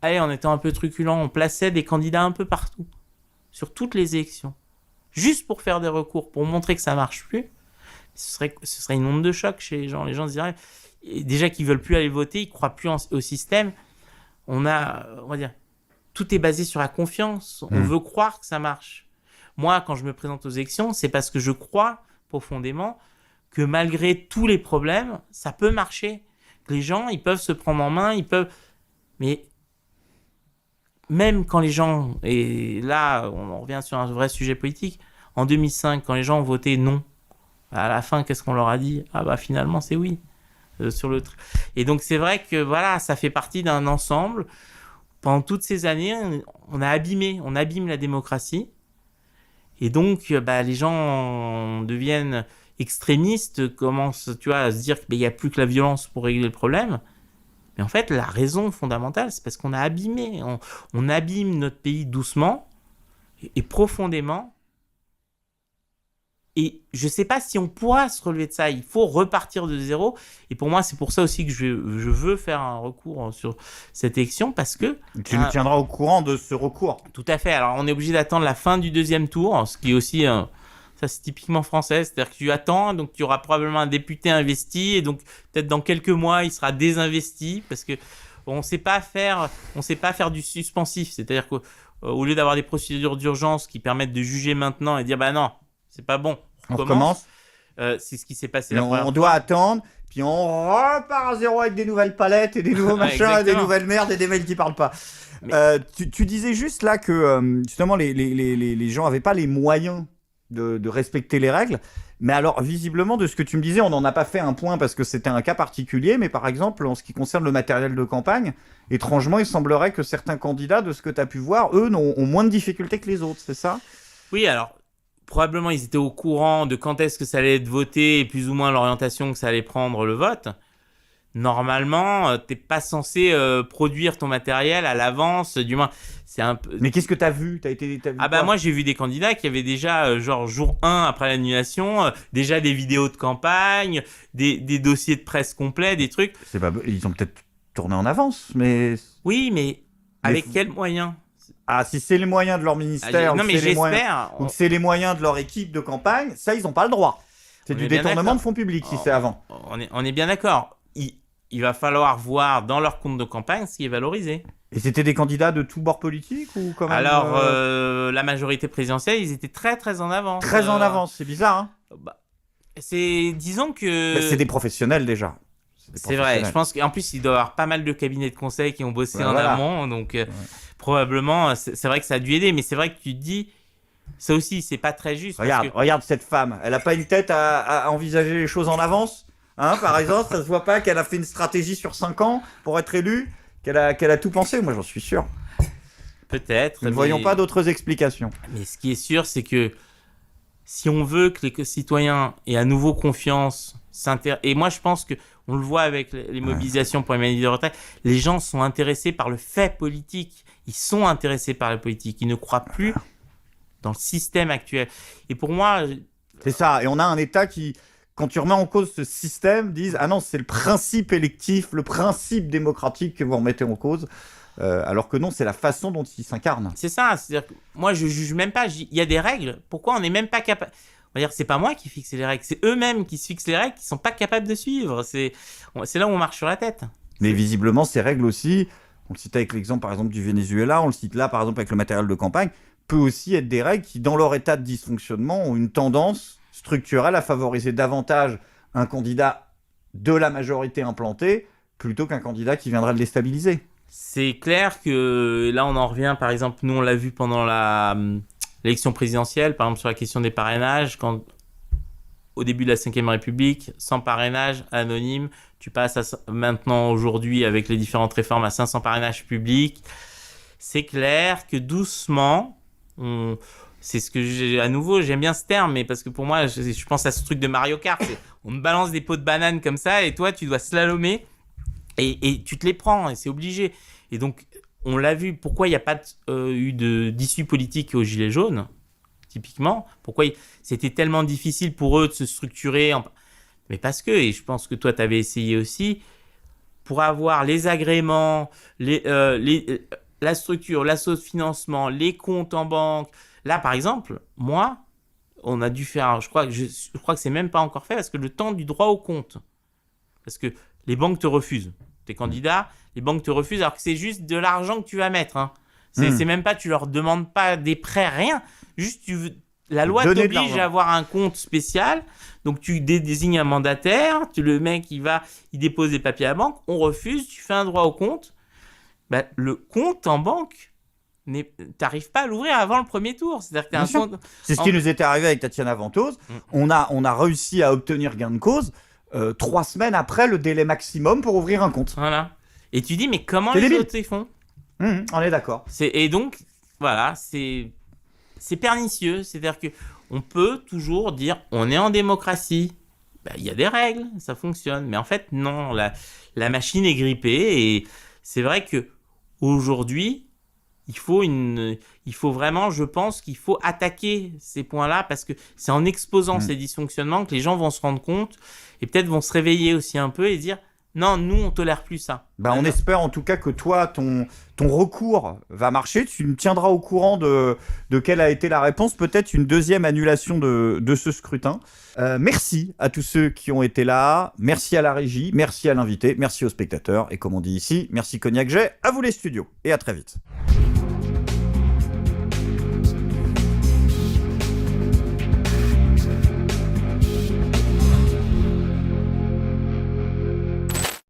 allez, en étant un peu truculent, on plaçait des candidats un peu partout, sur toutes les élections, juste pour faire des recours, pour montrer que ça marche plus, ce serait une onde de choc chez les gens. Les gens se diraient, déjà qu'ils veulent plus aller voter, ils croient plus au système. On va dire, tout est basé sur la confiance. On veut croire que ça marche. Moi, quand je me présente aux élections, c'est parce que je crois profondément que malgré tous les problèmes, ça peut marcher. Les gens, ils peuvent se prendre en main, mais même quand les gens, et là, on revient sur un vrai sujet politique, en 2005, quand les gens ont voté non, à la fin, qu'est-ce qu'on leur a dit? Ah finalement, c'est oui. Sur le truc. Et donc, c'est vrai que voilà, ça fait partie d'un ensemble. Pendant toutes ces années, on abîme la démocratie. Et donc, les gens deviennent extrémistes, commencent, tu vois, à se dire qu'il n'y a plus que la violence pour régler le problème. Mais en fait, la raison fondamentale, c'est parce qu'on a abîmé. On abîme notre pays doucement et profondément. Et je ne sais pas si on pourra se relever de ça. Il faut repartir de zéro. Et pour moi, c'est pour ça aussi que je veux faire un recours sur cette élection parce que... Tu nous tiendras au courant de ce recours. Tout à fait. Alors, on est obligé d'attendre la fin du deuxième tour, ce qui est aussi... ça, c'est typiquement français. C'est-à-dire que tu attends, donc tu auras probablement un député investi. Et donc, peut-être dans quelques mois, il sera désinvesti parce que on sait pas faire du suspensif. C'est-à-dire qu'au lieu d'avoir des procédures d'urgence qui permettent de juger maintenant et dire bah non, c'est pas bon, On recommence. C'est ce qui s'est passé Et la première on doit attendre, puis on repart à zéro avec des nouvelles palettes et des nouveaux machins, et des Exactement. nouvelles merdes et des mails qui parlent pas. Tu disais juste là que justement les gens avaient pas les moyens de respecter les règles. Mais alors, visiblement, de ce que tu me disais, on n'en a pas fait un point parce que c'était un cas particulier, mais par exemple, en ce qui concerne le matériel de campagne, étrangement, il semblerait que certains candidats, de ce que tu as pu voir, eux, ont moins de difficultés que les autres, c'est ça ? Oui, alors, probablement, ils étaient au courant de quand est-ce que ça allait être voté et plus ou moins l'orientation que ça allait prendre le vote. Normalement, t'es pas censé produire ton matériel à l'avance, du moins, c'est un peu... Mais qu'est-ce que tu as vu ? T'as vu Ah bah quoi ? moi j'ai vu des candidats qui avaient déjà genre jour 1 après l'annulation, déjà des vidéos de campagne, des dossiers de presse complets, des trucs. C'est pas... Ils ont peut-être tourné en avance, mais... Oui, mais avec quels moyens ? Ah, si c'est les moyens de leur ministère, Non ou mais c'est les moyens... j'espère. ou que c'est les moyens de leur équipe de campagne, ça, ils n'ont pas le droit. C'est On du est bien détournement d'accord. de fonds publics, si c'est avant. On est bien d'accord. Il va falloir voir dans leur compte de campagne ce qui est valorisé. Et c'était des candidats de tous bords politiques ou quand même Alors, la majorité présidentielle, ils étaient très très en avance. Très en avance, c'est bizarre, hein. Disons que... C'est des professionnels déjà. C'est vrai, je pense qu'en plus, il doit y avoir pas mal de cabinets de conseil qui ont bossé en amont, donc probablement, c'est vrai que ça a dû aider, mais c'est vrai que tu te dis, ça aussi, c'est pas très juste. Regarde cette femme, elle a pas une tête à envisager les choses en avance, hein, par exemple, ça se voit pas qu'elle a fait une stratégie sur 5 ans pour être élue, qu'elle a tout pensé, moi j'en suis sûr. Peut-être. Nous ne voyons pas d'autres explications. Mais ce qui est sûr, c'est que si on veut que les citoyens aient à nouveau confiance, et moi je pense que on le voit avec les mobilisations pour les maladies de retraite, les gens sont intéressés par le fait politique. Ils sont intéressés par la politique. Ils ne croient plus dans le système actuel. Et pour moi... C'est ça. Et on a un État qui, quand tu remets en cause ce système, disent « Ah non, c'est le principe électif, le principe démocratique que vous remettez en cause. » Alors que non, c'est la façon dont il s'incarne. C'est ça. C'est-à-dire que moi, je juge même pas. Il y a des règles. Pourquoi on n'est même pas capable... On va dire, c'est pas moi qui fixe les règles, c'est eux-mêmes qui se fixent les règles, qui sont pas capables de suivre. C'est là où on marche sur la tête. Mais visiblement, ces règles aussi, on le cite avec l'exemple par exemple du Venezuela, on le cite là par exemple avec le matériel de campagne, peut aussi être des règles qui, dans leur état de dysfonctionnement, ont une tendance structurelle à favoriser davantage un candidat de la majorité implantée plutôt qu'un candidat qui viendrait le déstabiliser. C'est clair que là, on en revient, par exemple, nous on l'a vu pendant l'élection présidentielle, par exemple sur la question des parrainages, quand au début de la Ve République, sans parrainage, anonyme, tu passes maintenant aujourd'hui avec les différentes réformes à 500 parrainages publics. C'est clair que doucement, c'est ce que à nouveau, j'aime bien ce terme, mais parce que pour moi, je pense à ce truc de Mario Kart, on me balance des pots de banane comme ça et toi, tu dois slalomer et tu te les prends et c'est obligé. Et donc, on l'a vu, pourquoi il n'y a pas eu d'issue politique aux Gilets jaunes, typiquement. Pourquoi c'était tellement difficile pour eux de se structurer. Mais parce que, et je pense que toi, tu avais essayé aussi, pour avoir les agréments, la structure, l'association-financement, les comptes en banque. Là, par exemple, moi, on a dû faire, je crois que c'est même pas encore fait, parce que le temps du droit au compte. Parce que les banques te refusent. T'es candidat, les banques te refusent alors que c'est juste de l'argent que tu vas mettre. Hein. C'est même pas, tu leur demandes pas des prêts, rien. Juste, la loi t'oblige à avoir un compte spécial. Donc, tu désignes un mandataire, le mec, il dépose des papiers à la banque, on refuse, tu fais un droit au compte. Bah, le compte en banque, t'arrives pas à l'ouvrir avant le premier tour. C'est-à-dire que t'as un compte... C'est ce qui nous était arrivé avec Tatiana Ventose. On a réussi à obtenir gain de cause 3 semaines après le délai maximum pour ouvrir un compte. Voilà. Et tu dis, mais comment les autres y font ? On est d'accord. Et donc, voilà, c'est pernicieux. C'est-à-dire qu'on peut toujours dire, on est en démocratie. Il y a des règles, ça fonctionne. Mais en fait, non, la machine est grippée. Et c'est vrai qu'aujourd'hui, il faut vraiment, je pense qu'il faut attaquer ces points-là parce que c'est en exposant ces dysfonctionnements que les gens vont se rendre compte et peut-être vont se réveiller aussi un peu et dire Non, nous, on tolère plus ça. On espère en tout cas que toi, ton recours va marcher. Tu me tiendras au courant de quelle a été la réponse. Peut-être une deuxième annulation de ce scrutin. Merci à tous ceux qui ont été là. Merci à la régie. Merci à l'invité. Merci aux spectateurs. Et comme on dit ici, merci Cognac Jet. À vous les studios. Et à très vite.